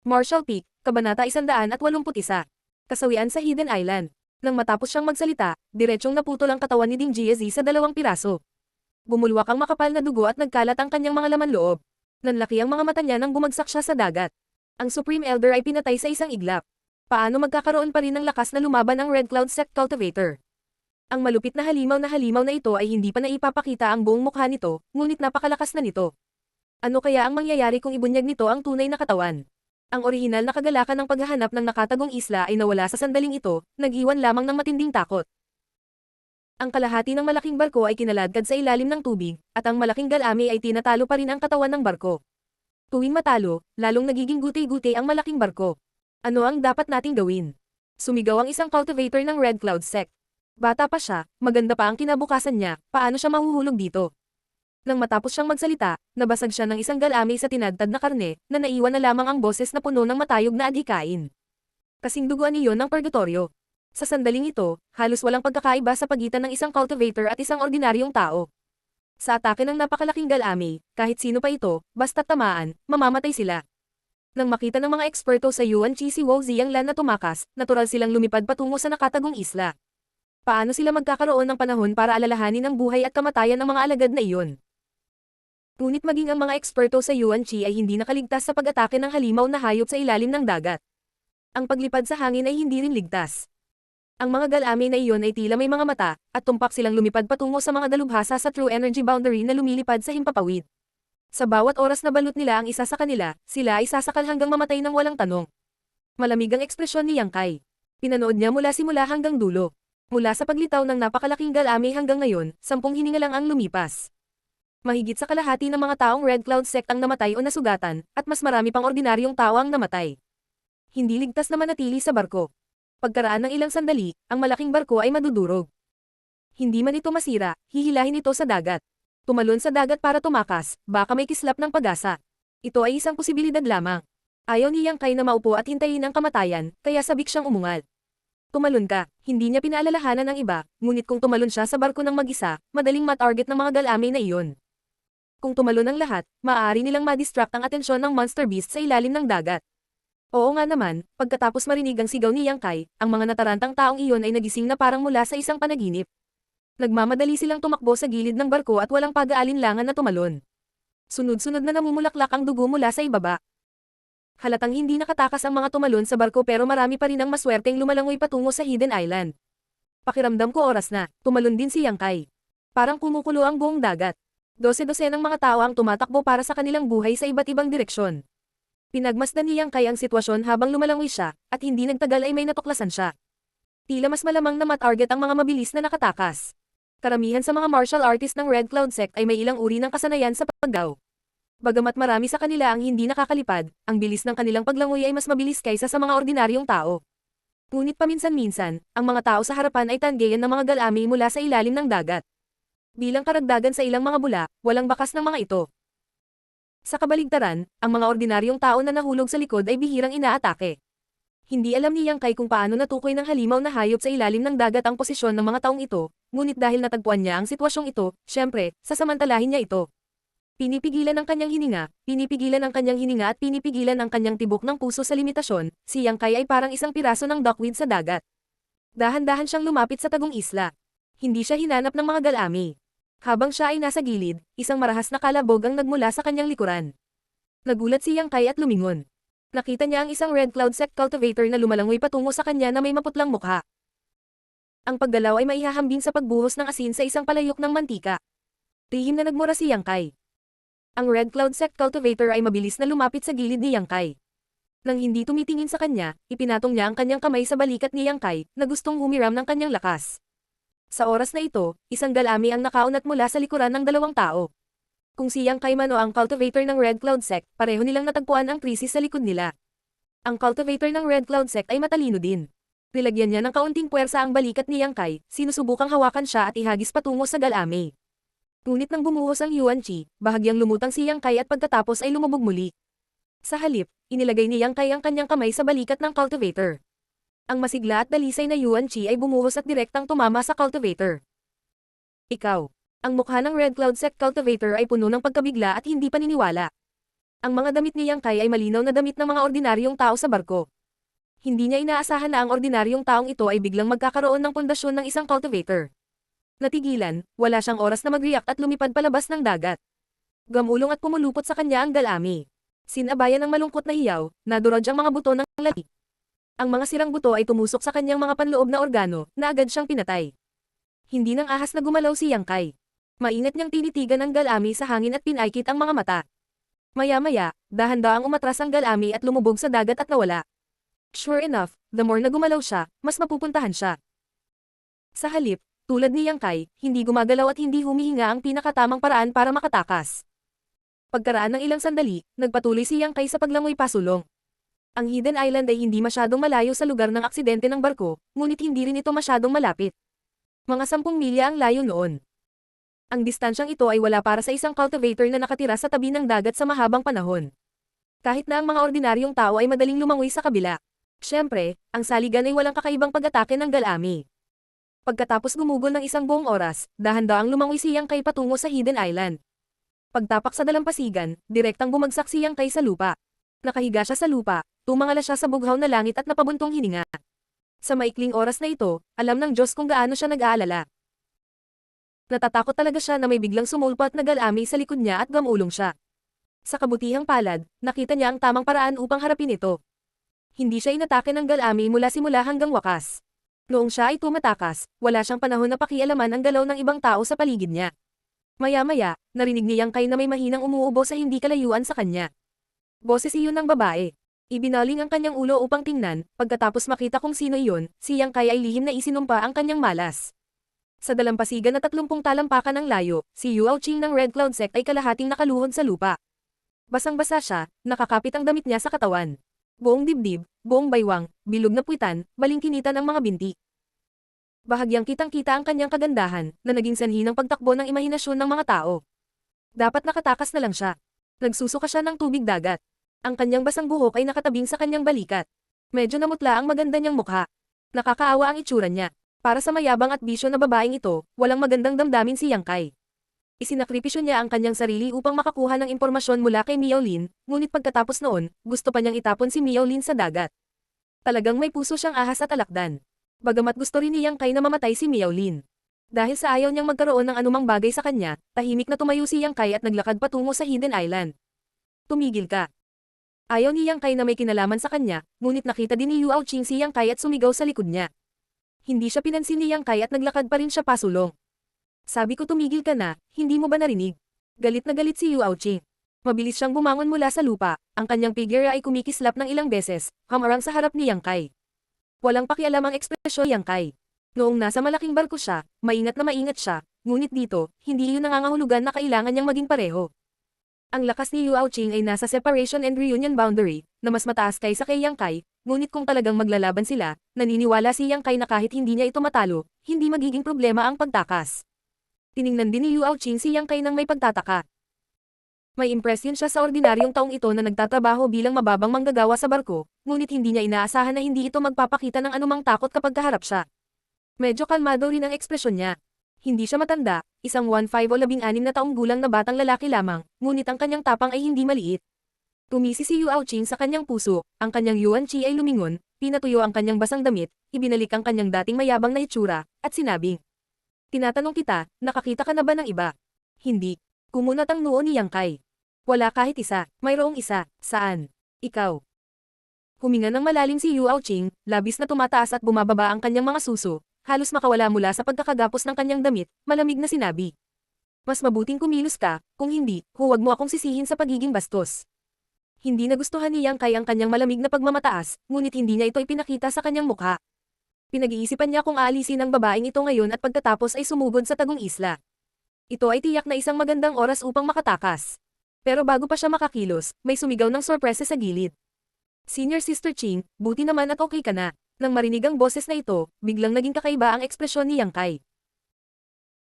Marshall Peak, Kabanata 181. Kasawian sa Hidden Island. Nang matapos siyang magsalita, diretsong naputol ang katawan ni Ding Jiezi sa 2 piraso. Bumulwak ang makapal na dugo at nagkalat ang kanyang mga laman loob. Nanlaki ang mga mata niya nang bumagsak siya sa dagat. Ang Supreme Elder ay pinatay sa isang iglap. Paano magkakaroon pa rin ng lakas na lumaban ang Red Cloud Sect Cultivator? Ang malupit na halimaw na ito ay hindi pa naipapakita ang buong mukha nito, ngunit napakalakas na nito. Ano kaya ang mangyayari kung ibunyag nito ang tunay na katawan? Ang orihinal na kagalakan ng paghahanap ng nakatagong isla ay nawala sa sandaling ito, nag-iwan lamang ng matinding takot. Ang kalahati ng malaking barko ay kinaladkad sa ilalim ng tubig, at ang malaking galami ay tinatalo pa rin ang katawan ng barko. Tuwing matalo, lalong nagiging guti-guti ang malaking barko. Ano ang dapat nating gawin? Sumigaw ang isang cultivator ng Red Cloud Sect. Bata pa siya, maganda pa ang kinabukasan niya, paano siya mahuhulog dito? Nang matapos siyang magsalita, nabasag siya ng isang galami sa tinadtad na karne, na naiwan na lamang ang boses na puno ng matayog na adhikain. Kasing duguan iyon ng purgatorio. Sa sandaling ito, halos walang pagkakaiba sa pagitan ng isang cultivator at isang ordinaryong tao. Sa atake ng napakalaking galami, kahit sino pa ito, basta tamaan, mamamatay sila. Nang makita ng mga eksperto sa Yuan Chi si Wu Zianglan na tumakas, natural silang lumipad patungo sa nakatagong isla. Paano sila magkakaroon ng panahon para alalahanin ang buhay at kamatayan ng mga alagad na iyon? Ngunit maging ang mga eksperto sa Yuan Chi ay hindi nakaligtas sa pag-atake ng halimaw na hayop sa ilalim ng dagat. Ang paglipad sa hangin ay hindi rin ligtas. Ang mga galami na iyon ay tila may mga mata, at tumpak silang lumipad patungo sa mga dalubhasa sa true energy boundary na lumilipad sa himpapawid. Sa bawat oras na balot nila ang isa sa kanila, sila ay sasakal hanggang mamatay ng walang tanong. Malamig ang ekspresyon ni Yang Kai. Pinanood niya mula simula hanggang dulo. Mula sa paglitaw ng napakalaking galami hanggang ngayon, 10 hininga lang ang lumipas. Mahigit sa kalahati ng mga taong Red Cloud Sect ang namatay o nasugatan, at mas marami pang ordinaryong tao ang namatay. Hindi ligtas na manatili sa barko. Pagkaraan ng ilang sandali, ang malaking barko ay madudurog. Hindi man ito masira, hihilahin ito sa dagat. Tumalon sa dagat para tumakas, baka may kislap ng pag-asa. Ito ay isang posibilidad lamang. Ayaw ni Yang Kai na maupo at hintayin ang kamatayan, kaya sabik siyang umungal. Tumalon ka, hindi niya pinaalalahanan ang iba, ngunit kung tumalon siya sa barko ng mag-isa, madaling matarget ng mga galami na iyon. Kung tumalon ang lahat, maaari nilang ma-distract ang atensyon ng monster beast sa ilalim ng dagat. Oo nga naman, pagkatapos marinig ang sigaw ni Yang Kai, ang mga natarantang taong iyon ay nagising na parang mula sa isang panaginip. Nagmamadali silang tumakbo sa gilid ng barko at walang pag-aalinlangan na tumalon. Sunod-sunod na namumulaklak ang dugo mula sa ibaba. Halatang hindi nakatakas ang mga tumalon sa barko pero marami pa rin ang maswerteng lumalangoy patungo sa Hidden Island. Pakiramdam ko oras na, tumalon din si Yang Kai. Parang kumukulo ang buong dagat. Dose-dosenang mga tao ang tumatakbo para sa kanilang buhay sa iba't ibang direksyon. Pinagmasdan ni Yang Kai ang sitwasyon habang lumalangoy siya, at hindi nagtagal ay may natuklasan siya. Tila mas malamang na matarget ang mga mabilis na nakatakas. Karamihan sa mga martial artist ng Red Cloud Sect ay may ilang uri ng kasanayan sa paggaw. Bagamat marami sa kanila ang hindi nakakalipad, ang bilis ng kanilang paglangoy ay mas mabilis kaysa sa mga ordinaryong tao. Ngunit paminsan-minsan, ang mga tao sa harapan ay tanggayan ng mga galami mula sa ilalim ng dagat. Bilang karagdagan sa ilang mga bula, walang bakas ng mga ito. Sa kabaligtaran, ang mga ordinaryong tao na nahulog sa likod ay bihirang inaatake. Hindi alam ni Yang Kai kung paano natukoy ng halimaw na hayop sa ilalim ng dagat ang posisyon ng mga taong ito, ngunit dahil natagpuan niya ang sitwasyong ito, syempre, sasamantalahin niya ito. Pinipigilan ang kanyang hininga at pinipigilan ang kanyang tibok ng puso sa limitasyon, si Yang Kai ay parang isang piraso ng duckweed sa dagat. Dahan-dahan siyang lumapit sa tagong isla. Hindi siya hinanap ng mga galami. Habang siya ay nasa gilid, isang marahas na kalabog ang nagmula sa kanyang likuran. Nagulat si Yang Kai at lumingon. Nakita niya ang isang Red Cloud Sect cultivator na lumalangoy patungo sa kanya na may maputlang mukha. Ang paggalaw ay maihahambing sa pagbuhos ng asin sa isang palayok ng mantika. Tihim na nagmura si Yang Kai. Ang Red Cloud Sect cultivator ay mabilis na lumapit sa gilid ni Yang Kai. Nang hindi tumitingin sa kanya, ipinatong niya ang kanyang kamay sa balikat ni Yang Kai, na gustong humiram ng kanyang lakas. Sa oras na ito, isang galami ang nakaunat mula sa likuran ng 2 tao. Kung si Yang Kai man o ang cultivator ng Red Cloud Sect, pareho nilang natagpuan ang krisis sa likod nila. Ang cultivator ng Red Cloud Sect ay matalino din. Nilagyan niya ng kaunting puwersa ang balikat ni Yang Kai, sinusubukang hawakan siya at ihagis patungo sa galami. Ngunit nang bumuhos ang Yuan Chi, bahagyang lumutang si Yang Kai at pagkatapos ay lumubog muli. Sa halip, inilagay ni Yang Kai ang kanyang kamay sa balikat ng cultivator. Ang masigla at dalisay na Yuan Chi ay bumuhos at direktang tumama sa cultivator. Ikaw. Ang mukha ng Red Cloud Sect cultivator ay puno ng pagkabigla at hindi paniniwala. Ang mga damit ni Yang Kai ay malinaw na damit ng mga ordinaryong tao sa barko. Hindi niya inaasahan na ang ordinaryong taong ito ay biglang magkakaroon ng pundasyon ng isang cultivator. Natigilan, wala siyang oras na mag-react at lumipad palabas ng dagat. Gamulong at pumulupot sa kanya ang galami. Sinabayan ng malungkot na hiyaw, nadurog ang mga buto ng lali. Ang mga sirang buto ay tumusok sa kanyang mga panloob na organo, na agad siyang pinatay. Hindi nang ahas na gumalaw si Yang Kai. Maingat niyang tinitigan ang galami sa hangin at pinaikit ang mga mata. Maya-maya, dahan-daang umatras ang galami at lumubog sa dagat at nawala. Sure enough, the more na gumalaw siya, mas mapupuntahan siya. Sa halip, tulad ni Yang Kai, hindi gumagalaw at hindi humihinga ang pinakatamang paraan para makatakas. Pagkaraan ng ilang sandali, nagpatuloy si Yang Kai sa paglangoy pasulong. Ang Hidden Island ay hindi masyadong malayo sa lugar ng aksidente ng barko, ngunit hindi rin ito masyadong malapit. Mga 10 milya ang layo noon. Ang distansyang ito ay wala para sa isang cultivator na nakatira sa tabi ng dagat sa mahabang panahon. Kahit na ang mga ordinaryong tao ay madaling lumangoy sa kabila. Siyempre, ang saligan ay walang kakaibang pag-atake ng galami. Pagkatapos gumugol ng isang buong oras, dahan-daang lumangoy si Yang Kai patungo sa Hidden Island. Pagtapak sa dalampasigan, direktang bumagsak si Yang Kai sa lupa. Nakahiga siya sa lupa, tumangala siya sa bughaw na langit at napabuntong hininga. Sa maikling oras na ito, alam ng Diyos kung gaano siya nag-aalala. Natatakot talaga siya na may biglang sumulpat na galami sa likod niya at gamulong siya. Sa kabutihang palad, nakita niya ang tamang paraan upang harapin ito. Hindi siya inatake ng galami mula simula hanggang wakas. Noong siya ay tumatakas, wala siyang panahon na pakialaman ang galaw ng ibang tao sa paligid niya. Maya-maya, narinig ni Yang Kai na may mahinang umuubo sa hindi kalayuan sa kanya. Boses iyon ng babae. Ibinaling ang kanyang ulo upang tingnan, pagkatapos makita kung sino iyon, si Yang Kai ay lihim na isinumpa ang kanyang malas. Sa dalampasigan na 30 talampakan ng layo, si Yuao Ching ng Red Cloud Sect ay kalahating nakaluhod sa lupa. Basang-basa siya, nakakapit ang damit niya sa katawan. Buong dibdib, buong baywang, bilog na puwitan, balingkinitan ang mga binti. Bahagyang kitang-kita ang kanyang kagandahan, na naging sanhi ng pagtakbo ng imahinasyon ng mga tao. Dapat nakatakas na lang siya. Nagsusuka siya ng tubig dagat. Ang kanyang basang buhok ay nakatabing sa kanyang balikat. Medyo namutla ang maganda niyang mukha. Nakakaawa ang itsura niya. Para sa mayabang at bisyo na babaeng ito, walang magandang damdamin si Yang Kai. Isinakripisyo niya ang kanyang sarili upang makakuha ng impormasyon mula kay Miao Lin, ngunit pagkatapos noon, gusto pa niyang itapon si Miao Lin sa dagat. Talagang may puso siyang ahas at alakdan. Bagamat gusto rin ni Yang Kai na mamatay si Miao Lin. Dahil sa ayaw niyang magkaroon ng anumang bagay sa kanya, tahimik na tumayo si Yang Kai at naglakad patungo sa Hidden Island. Tumigil ka. Ayaw ni Yang Kai na may kinalaman sa kanya, ngunit nakita din ni Yuao Ching si Yang Kai at sumigaw sa likod niya. Hindi siya pinansin ni Yang Kai at naglakad pa rin siya pasulong. Sabi ko tumigil ka na, hindi mo ba narinig? Galit na galit si Yuao Ching. Mabilis siyang bumangon mula sa lupa, ang kanyang figure ay kumikislap ng ilang beses, hamarang sa harap ni Yang Kai. Walang pakialam ang ekspresyon ni Yang Kai. Noong nasa malaking barko siya, maingat na maingat siya, ngunit dito, hindi iyon nangangahulugan na kailangan niyang maging pareho. Ang lakas ni Yuao Ching ay nasa separation and reunion boundary, na mas mataas kaysa kay Yang Kai, ngunit kung talagang maglalaban sila, naniniwala si Yang Kai na kahit hindi niya ito matalo, hindi magiging problema ang pagtakas. Tiningnan din ni Yuao Ching si Yang Kai nang may pagtataka. May impresyon siya sa ordinaryong taong ito na nagtatrabaho bilang mababang manggagawa sa barko, ngunit hindi niya inaasahan na hindi ito magpapakita ng anumang takot kapag kaharap siya. Medyo kalmado rin ang ekspresyon niya. Hindi siya matanda, isang 15 o 16 na taong gulang na batang lalaki lamang, ngunit ang kanyang tapang ay hindi maliit. Tumisi si Yuao Ching sa kanyang puso, ang kanyang Yuan Chi ay lumingon, pinatuyo ang kanyang basang damit, ibinalik ang kanyang dating mayabang na hitsura, at sinabing, "Tinatanong kita, nakakita ka na ba ng iba?" "Hindi." Kumunat ang noo ni Yang Kai. "Wala kahit isa, mayroong isa, saan?" "Ikaw." Huminga ng malalim si Yuao Ching, labis na tumataas at bumababa ang kanyang mga suso, halos makawala mula sa pagkakagapos ng kanyang damit, malamig na sinabi. "Mas mabuting kumilos ka, kung hindi, huwag mo akong sisihin sa pagiging bastos." Hindi nagustuhan ni Yang Kai ang kanyang malamig na pagmamataas, ngunit hindi niya ito ipinakita sa kanyang mukha. Pinag-iisipan niya kung aalisin ang babaeng ito ngayon at pagkatapos ay sumugod sa tagong isla. Ito ay tiyak na isang magandang oras upang makatakas. Pero bago pa siya makakilos, may sumigaw ng sorpresa sa gilid. "Senior Sister Ching, buti naman at okay ka na." Nang marinig ang boses na ito, biglang naging kakaiba ang ekspresyon ni Yang Kai.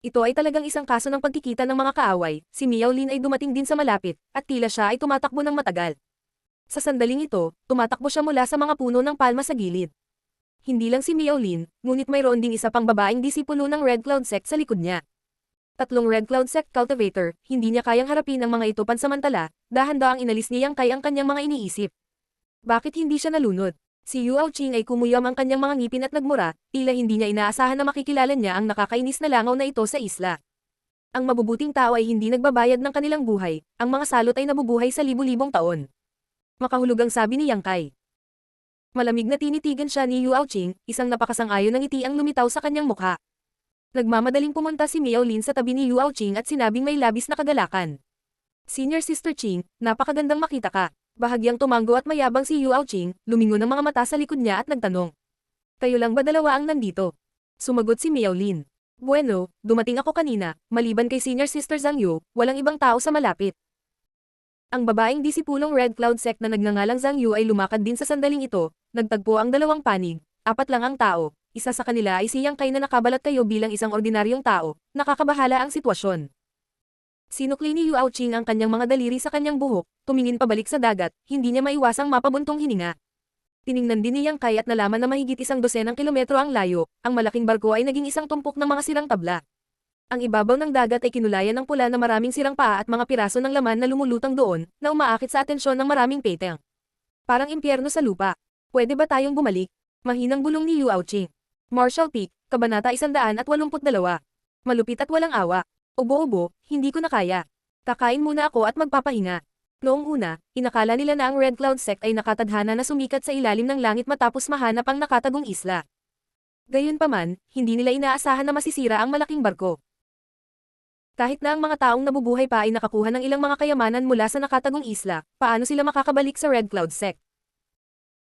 Ito ay talagang isang kaso ng pagkikita ng mga kaaway, si Miao Lin ay dumating din sa malapit, at tila siya ay tumatakbo ng matagal. Sa sandaling ito, tumatakbo siya mula sa mga puno ng palma sa gilid. Hindi lang si Miao Lin, ngunit mayroon ding isa pang babaeng disipulo ng Red Cloud Sect sa likod niya. Tatlong Red Cloud Sect Cultivator, hindi niya kayang harapin ang mga ito pansamantala, dahan-daang inalis ni Yang Kai ang kanyang mga iniisip. Bakit hindi siya nalunod? Si Yuao Qing ay kumuyam ang kanyang mga ngipin at nagmura, tila hindi niya inaasahan na makikilala niya ang nakakainis na langaw na ito sa isla. Ang mabubuting tao ay hindi nagbabayad ng kanilang buhay, ang mga salot ay nabubuhay sa libu-libong taon. Makahulugang sabi ni Yang Kai. Malamig na tinitigan siya ni Yuao Qing, isang napakasang-ayon ng ngiti ang lumitaw sa kanyang mukha. Nagmamadaling pumunta si Miao Lin sa tabi ni Yuao Qing at sinabing may labis na kagalakan. Senior Sister Qing, napakagandang makita ka. Bahagyang tumango at mayabang si Yuao Qing, lumingon ang mga mata sa likod niya at nagtanong. Kayo lang ba dalawa ang nandito? Sumagot si Miao Lin. Bueno, dumating ako kanina, maliban kay Senior Sister Zhang Yu, walang ibang tao sa malapit. Ang babaeng disipulong Red Cloud Sect na nagngangalang Zhang Yu ay lumakad din sa sandaling ito, nagtagpo ang dalawang panig, 4 lang ang tao, isa sa kanila ay si Yang Kai na nakabalat kayo bilang isang ordinaryong tao, nakakabahala ang sitwasyon. Sinukli ni Yuao Qing ang kanyang mga daliri sa kanyang buhok, tumingin pabalik sa dagat, hindi niya maiwasang mapabuntong hininga. Tiningnan din ni Yang Kai at nalaman na mahigit 12 kilometro ang layo, ang malaking barko ay naging isang tumpok ng mga sirang tabla. Ang ibabaw ng dagat ay kinulayan ng pula na maraming sirang paa at mga piraso ng laman na lumulutang doon, na umaakit sa atensyon ng maraming peteng. Parang impyerno sa lupa. Pwede ba tayong bumalik? Mahinang bulong ni Yuao Qing. Marshall Peak, Kabanata 182. Malupit at walang awa. Ubo-ubo, hindi ko na kaya. Kakain muna ako at magpapahinga. Noong una, inakala nila na ang Red Cloud Sect ay nakatadhana na sumikat sa ilalim ng langit matapos mahanap ang nakatagong isla. Gayunpaman, hindi nila inaasahan na masisira ang malaking barko. Kahit na ang mga taong nabubuhay pa ay nakakuha ng ilang mga kayamanan mula sa nakatagong isla, paano sila makakabalik sa Red Cloud Sect?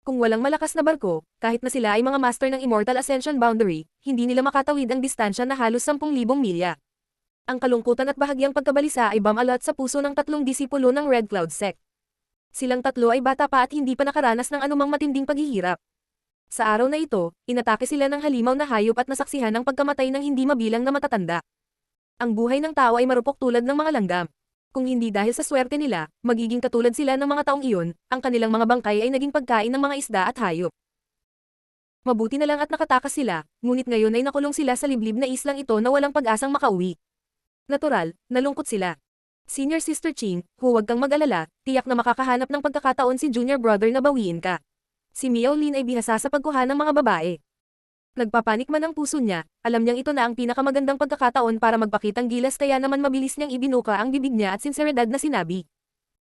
Kung walang malakas na barko, kahit na sila ay mga master ng Immortal Ascension Boundary, hindi nila makatawid ang distansya na halos 10,000 milya. Ang kalungkutan at bahagyang pagkabalisa ay bumalat sa puso ng 3 disipulo ng Red Cloud Sect. Silang 3 ay bata pa at hindi pa nakaranas ng anumang matinding paghihirap. Sa araw na ito, inatake sila ng halimaw na hayop at nasaksihan ng pagkamatay ng hindi mabilang na matatanda. Ang buhay ng tao ay marupok tulad ng mga langgam. Kung hindi dahil sa swerte nila, magiging katulad sila ng mga taong iyon, ang kanilang mga bangkay ay naging pagkain ng mga isda at hayop. Mabuti na lang at nakatakas sila, ngunit ngayon ay nakulong sila sa liblib na islang ito na walang pag-asang makauwi. Natural, nalungkot sila. Senior Sister Qing, huwag kang mag-alala, tiyak na makakahanap ng pagkakataon si Junior Brother na bawiin ka. Si Miao Lin ay bihasa sa pagkuha ng mga babae. Nagpapanik man ang puso niya, alam niyang ito na ang pinakamagandang pagkakataon para magpakitang gilas kaya naman mabilis niyang ibinuka ang bibig niya at sinseridad na sinabi.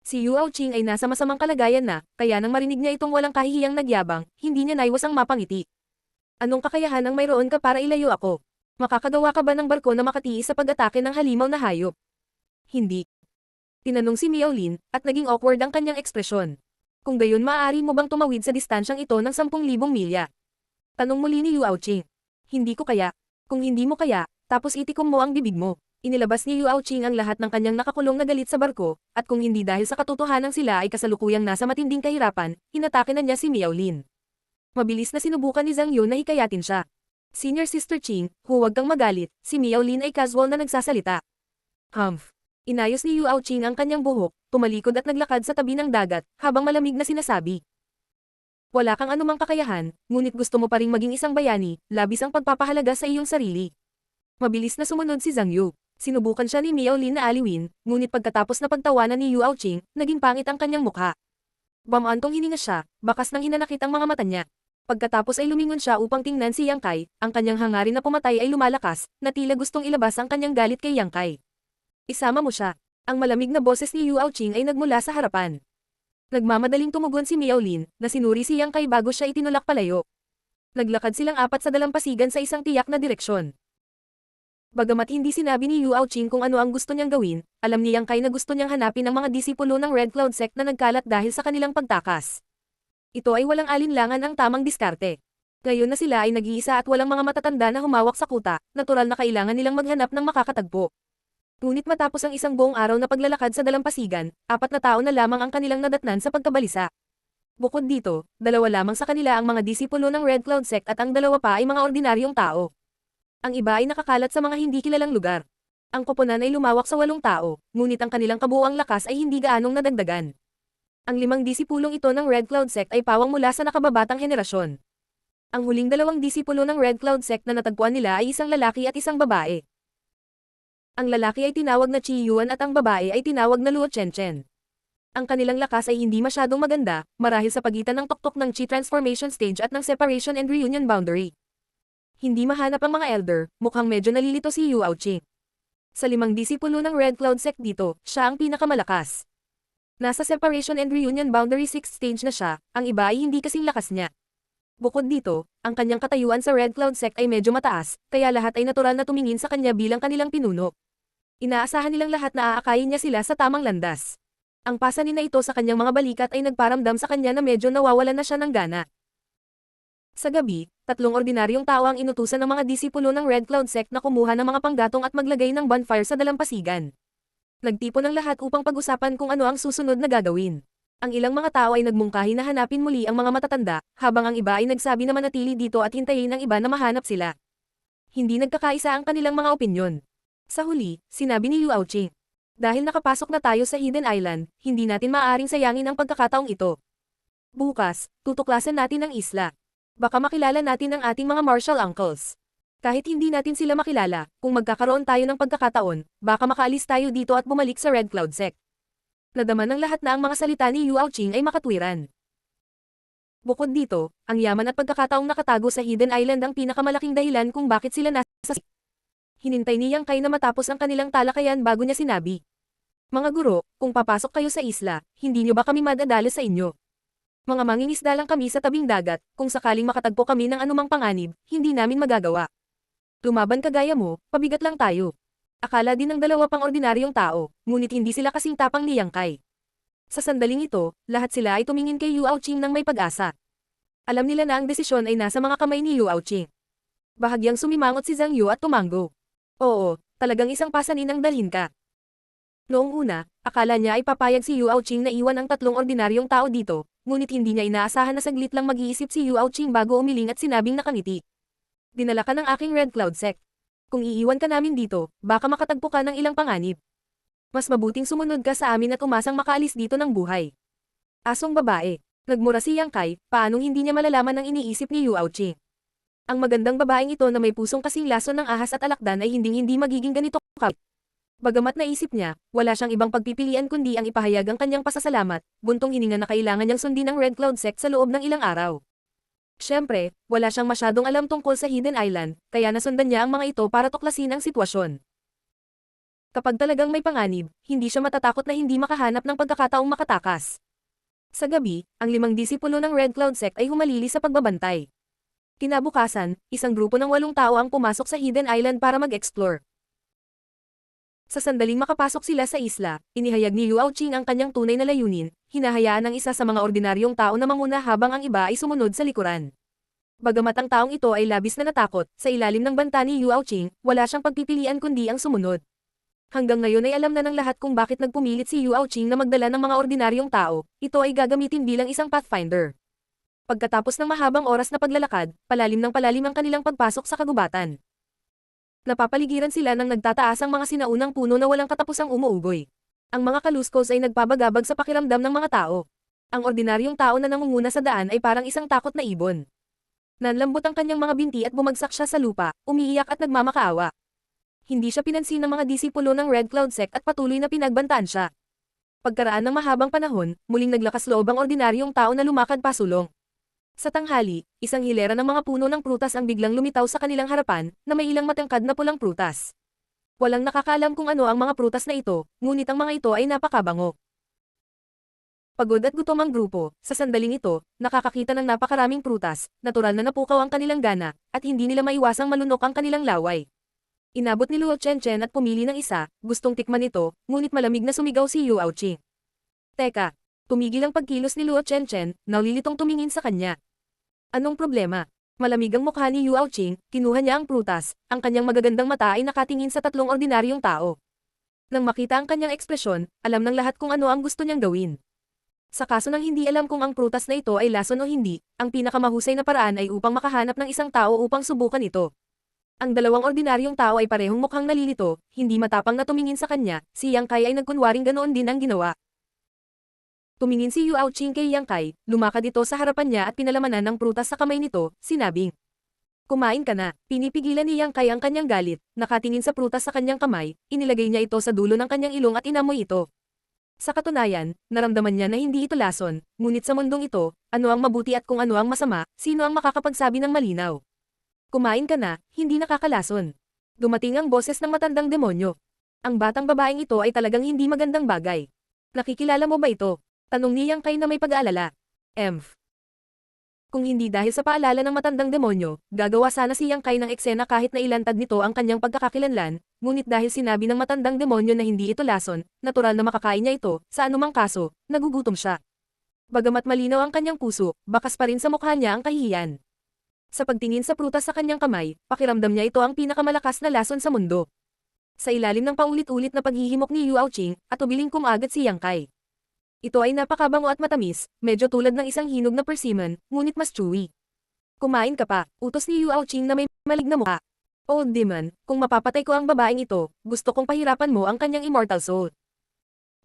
Si Yuao Qing ay nasa masamang kalagayan na, kaya nang marinig niya itong walang kahihiyang nagyabang, hindi niya naiwasang mapangiti. Anong kakayahan ang mayroon ka para ilayo ako? Makakagawa ka ba ng barko na makatiis sa pag-atake ng halimaw na hayop? Hindi. Tinanong si Miao Lin, at naging awkward ang kanyang ekspresyon. Kung gayon maaari mo bang tumawid sa distansyang ito ng 10,000 milya? Tanong muli ni Yuao Qing. Hindi ko kaya. Kung hindi mo kaya, tapos itikom mo ang bibig mo. Inilabas ni Yuao Qing ang lahat ng kanyang nakakulong na galit sa barko, at kung hindi dahil sa katotohanan sila ay kasalukuyang nasa matinding kahirapan, hinatake na niya si Miao Lin. Mabilis na sinubukan ni Zhang Yu na hikayatin siya. Senior Sister Qing, huwag kang magalit, si Miao Lin ay casual na nagsasalita. Humph. Inayos ni Yuao Qing ang kanyang buhok, tumalikod at naglakad sa tabi ng dagat, habang malamig na sinasabi. Wala kang anumang kakayahan, ngunit gusto mo pa ring maging isang bayani, labis ang pagpapahalaga sa iyong sarili. Mabilis na sumunod si Zhang Yu. Sinubukan siya ni Miao Lin na aliwin, ngunit pagkatapos na pagtawanan ni Yuao Qing, naging pangit ang kanyang mukha. Bamantong hininga siya, bakas nang hinanakit ang mga mata niya. Pagkatapos ay lumingon siya upang tingnan si Yang Kai, ang kanyang hangarin na pumatay ay lumalakas, na tila gustong ilabas ang kanyang galit kay Yang Kai. Isama mo siya. Ang malamig na boses ni Yuao Qing ay nagmula sa harapan. Nagmamadaling tumugon si Miao Lin, na sinuri si Yang Kai bago siya itinulak palayo. Naglakad silang 4 sa dalampasigan sa isang tiyak na direksyon. Bagamat hindi sinabi ni Yuao Qing kung ano ang gusto niyang gawin, alam ni Yang Kai na gusto niyang hanapin ang mga disipulo ng Red Cloud Sect na nagkalat dahil sa kanilang pagtakas. Ito ay walang alinlangan ang tamang diskarte. Ngayon na sila ay nag-iisa at walang mga matatanda na humawak sa kuta, natural na kailangan nilang maghanap ng makakatagpo. Ngunit matapos ang isang buong araw na paglalakad sa dalampasigan, 4 na tao na lamang ang kanilang nadatnan sa pagkabalisa. Bukod dito, 2 lamang sa kanila ang mga disipulo ng Red Cloud Sect at ang 2 pa ay mga ordinaryong tao. Ang iba ay nakakalat sa mga hindi kilalang lugar. Ang koponan ay lumawak sa 8 tao, ngunit ang kanilang kabuuang lakas ay hindi gaanong nadagdagan. Ang 5 disipulong ito ng Red Cloud Sect ay pawang mula sa nakababatang henerasyon. Ang huling 2 disipulo ng Red Cloud Sect na natagpuan nila ay isang lalaki at isang babae. Ang lalaki ay tinawag na Chi Yuan at ang babae ay tinawag na Luo Chenchen. Ang kanilang lakas ay hindi masyadong maganda, marahil sa pagitan ng tuktok ng Chi transformation stage at ng separation and reunion boundary. Hindi mahanap ang mga elder, mukhang medyo nalilito si Yu Aoqing. Sa 5 disipulo ng Red Cloud Sect dito, siya ang pinakamalakas. Nasa separation and reunion boundary 6th stage na siya, ang iba ay hindi kasing lakas niya. Bukod dito, ang kanyang katayuan sa Red Cloud Sect ay medyo mataas, kaya lahat ay natural na tumingin sa kanya bilang kanilang pinuno. Inaasahan nilang lahat na aakayin niya sila sa tamang landas. Ang pasanin na ito sa kanyang mga balikat ay nagparamdam sa kanya na medyo nawawalan na siya ng gana. Sa gabi, 3 ordinaryong tao ang inutusan ng mga disipulo ng Red Cloud Sect na kumuha ng mga panggatong at maglagay ng bonfire sa dalampasigan. Nagtipon ng lahat upang pag-usapan kung ano ang susunod na gagawin. Ang ilang mga tao ay nagmungkahi na hanapin muli ang mga matatanda, habang ang iba ay nagsabi na manatili dito at hintayin ang iba na mahanap sila. Hindi nagkakaisa ang kanilang mga opinyon. Sa huli, sinabi ni Yu Aoqing, dahil nakapasok na tayo sa Hidden Island, hindi natin maaaring sayangin ang pagkakataong ito. Bukas, tutuklasan natin ang isla. Baka makilala natin ang ating mga martial uncles. Kahit hindi natin sila makilala, kung magkakaroon tayo ng pagkakataon, baka makaalis tayo dito at bumalik sa Red Cloud Sect. Nadama ng lahat na ang mga salita ni Yu Aoqing ay makatwiran. Bukod dito, ang yaman at pagkakataong nakatago sa Hidden Island ang pinakamalaking dahilan kung bakit sila nasa Hinintay ni Yang Kai na matapos ang kanilang talakayan bago niya sinabi. Mga guro, kung papasok kayo sa isla, hindi niyo ba kami madadala sa inyo? Mga mangingisda lang kami sa tabing dagat, kung sakaling makatagpo kami ng anumang panganib, hindi namin magagawa. Lumaban kagaya mo, pabigat lang tayo. Akala din ng 2 pang ordinaryong tao, ngunit hindi sila kasing tapang ni Yang Kai. Sa sandaling ito, lahat sila ay tumingin kay Yu Aoqing nang may pag-asa. Alam nila na ang desisyon ay nasa mga kamay ni Yu Aoqing. Bahagyang sumimangot si Zhang Yu at tumango. Oo, talagang isang pasanin ang dalhin ka. Noong una, akala niya ay papayag si Yu Aoqing na iwan ang 3 ordinaryong tao dito, ngunit hindi niya inaasahan na saglit lang mag-iisip si Yu Aoqing bago umiling at sinabing nakangiti. Dinala ka ng aking Red Cloud Sect. Kung iiwan ka namin dito, baka makatagpo ka ng ilang panganib. Mas mabuting sumunod ka sa amin at umasang makaalis dito ng buhay. Asong babae. Nagmura si Yang Kai, paanong hindi niya malalaman ang iniisip ni Yu Aoqing. Ang magandang babaeng ito na may pusong kasing lason ng ahas at alakdan ay hinding-hindi magiging ganito kapit. Bagamat naisip niya, wala siyang ibang pagpipilian kundi ang ipahayag ang kanyang pasasalamat, buntong hininga na kailangan niyang sundin ang Red Cloud Sect sa loob ng ilang araw. Siyempre, wala siyang masyadong alam tungkol sa Hidden Island, kaya nasundan niya ang mga ito para tuklasin ang sitwasyon. Kapag talagang may panganib, hindi siya matatakot na hindi makahanap ng pagkakataong makatakas. Sa gabi, ang 5 disipulo ng Red Cloud Sect ay humalili sa pagbabantay. Kinabukasan, isang grupo ng 8 tao ang pumasok sa Hidden Island para mag-explore. Sa sandaling makapasok sila sa isla, inihayag ni Yu Aoqing ang kanyang tunay na layunin, hinahayaan ng isa sa mga ordinaryong tao na manguna habang ang iba ay sumunod sa likuran. Bagamat ang taong ito ay labis na natakot, sa ilalim ng banta ni Yu Aoqing, wala siyang pagpipilian kundi ang sumunod. Hanggang ngayon ay alam na ng lahat kung bakit nagpumilit si Yu Aoqing na magdala ng mga ordinaryong tao, ito ay gagamitin bilang isang pathfinder. Pagkatapos ng mahabang oras na paglalakad, palalim ng palalim ang kanilang pagpasok sa kagubatan. Napapaligiran sila ng nagtataas ang mga sinaunang puno na walang katapusang umuugoy. Ang mga kaluskos ay nagbabagabag sa pakiramdam ng mga tao. Ang ordinaryong tao na nangunguna sa daan ay parang isang takot na ibon. Nanlambot ang kanyang mga binti at bumagsak siya sa lupa, umiiyak at nagmamakaawa. Hindi siya pinansin ng mga disipulo ng Red Cloud Sect at patuloy na pinagbantaan siya. Pagkaraan ng mahabang panahon, muling naglakas loob ang ordinaryong tao na lumakad pasulong. Sa tanghali, isang hilera ng mga puno ng prutas ang biglang lumitaw sa kanilang harapan, na may ilang matangkad na pulang prutas. Walang nakakaalam kung ano ang mga prutas na ito, ngunit ang mga ito ay napakabango. Pagod at gutom ang grupo, sa sandaling ito, nakakakita ng napakaraming prutas, natural na napukaw ang kanilang gana, at hindi nila maiwasang malunok ang kanilang laway. Inabot ni Luo Chenchen at pumili ng isa, gustong tikman ito, ngunit malamig na sumigaw si Yu Aoqing. Teka! Tumigil ang pagkilos ni Luo Chenchen, nalilitong tumingin sa kanya. Anong problema? Malamig ang mukha ni Yu Aoqing, kinuha niya ang prutas, ang kanyang magagandang mata ay nakatingin sa 3 ordinaryong tao. Nang makita ang kanyang ekspresyon, alam ng lahat kung ano ang gusto niyang gawin. Sa kaso ng hindi alam kung ang prutas na ito ay lason o hindi, ang pinakamahusay na paraan ay upang makahanap ng isang tao upang subukan ito. Ang 2 ordinaryong tao ay parehong mukhang nalilito, hindi matapang na tumingin sa kanya, si Yang Kai ay nagkunwaring ganoon din ang ginawa. Tumingin si Yu Aoqing kay Yang Kai, lumakad ito sa harapan niya at pinalamanan ng prutas sa kamay nito, sinabing, Kumain ka na. Pinipigilan ni Yang Kai ang kanyang galit, nakatingin sa prutas sa kanyang kamay, inilagay niya ito sa dulo ng kanyang ilong at inamoy ito. Sa katunayan, naramdaman niya na hindi ito lason, ngunit sa mundong ito, ano ang mabuti at kung ano ang masama, sino ang makakapagsabi ng malinaw? Kumain ka na, hindi nakakalason. Dumating ang boses ng matandang demonyo. Ang batang babaeng ito ay talagang hindi magandang bagay. Nakikilala mo ba ito? Tanong ni Yang Kai na may pag-aalala. Emph. Kung hindi dahil sa paalala ng matandang demonyo, gagawa sana si Yang Kai ng eksena kahit na ilantad nito ang kanyang pagkakakilanlan, ngunit dahil sinabi ng matandang demonyo na hindi ito lason, natural na makakain niya ito, sa anumang kaso, nagugutom siya. Bagamat malinaw ang kanyang puso, bakas pa rin sa mukha niya ang kahihiyan. Sa pagtingin sa prutas sa kanyang kamay, pakiramdam niya ito ang pinakamalakas na lason sa mundo. Sa ilalim ng paulit-ulit na paghihimok ni Yu Aoqing, at ubiling kumagat si Yang Kai. Ito ay napakabango at matamis, medyo tulad ng isang hinog na persimmon, ngunit mas chewy. Kumain ka pa, utos ni Yu Aoqing na may malig na mukha. Old demon, kung mapapatay ko ang babaeng ito, gusto kong pahirapan mo ang kanyang immortal soul.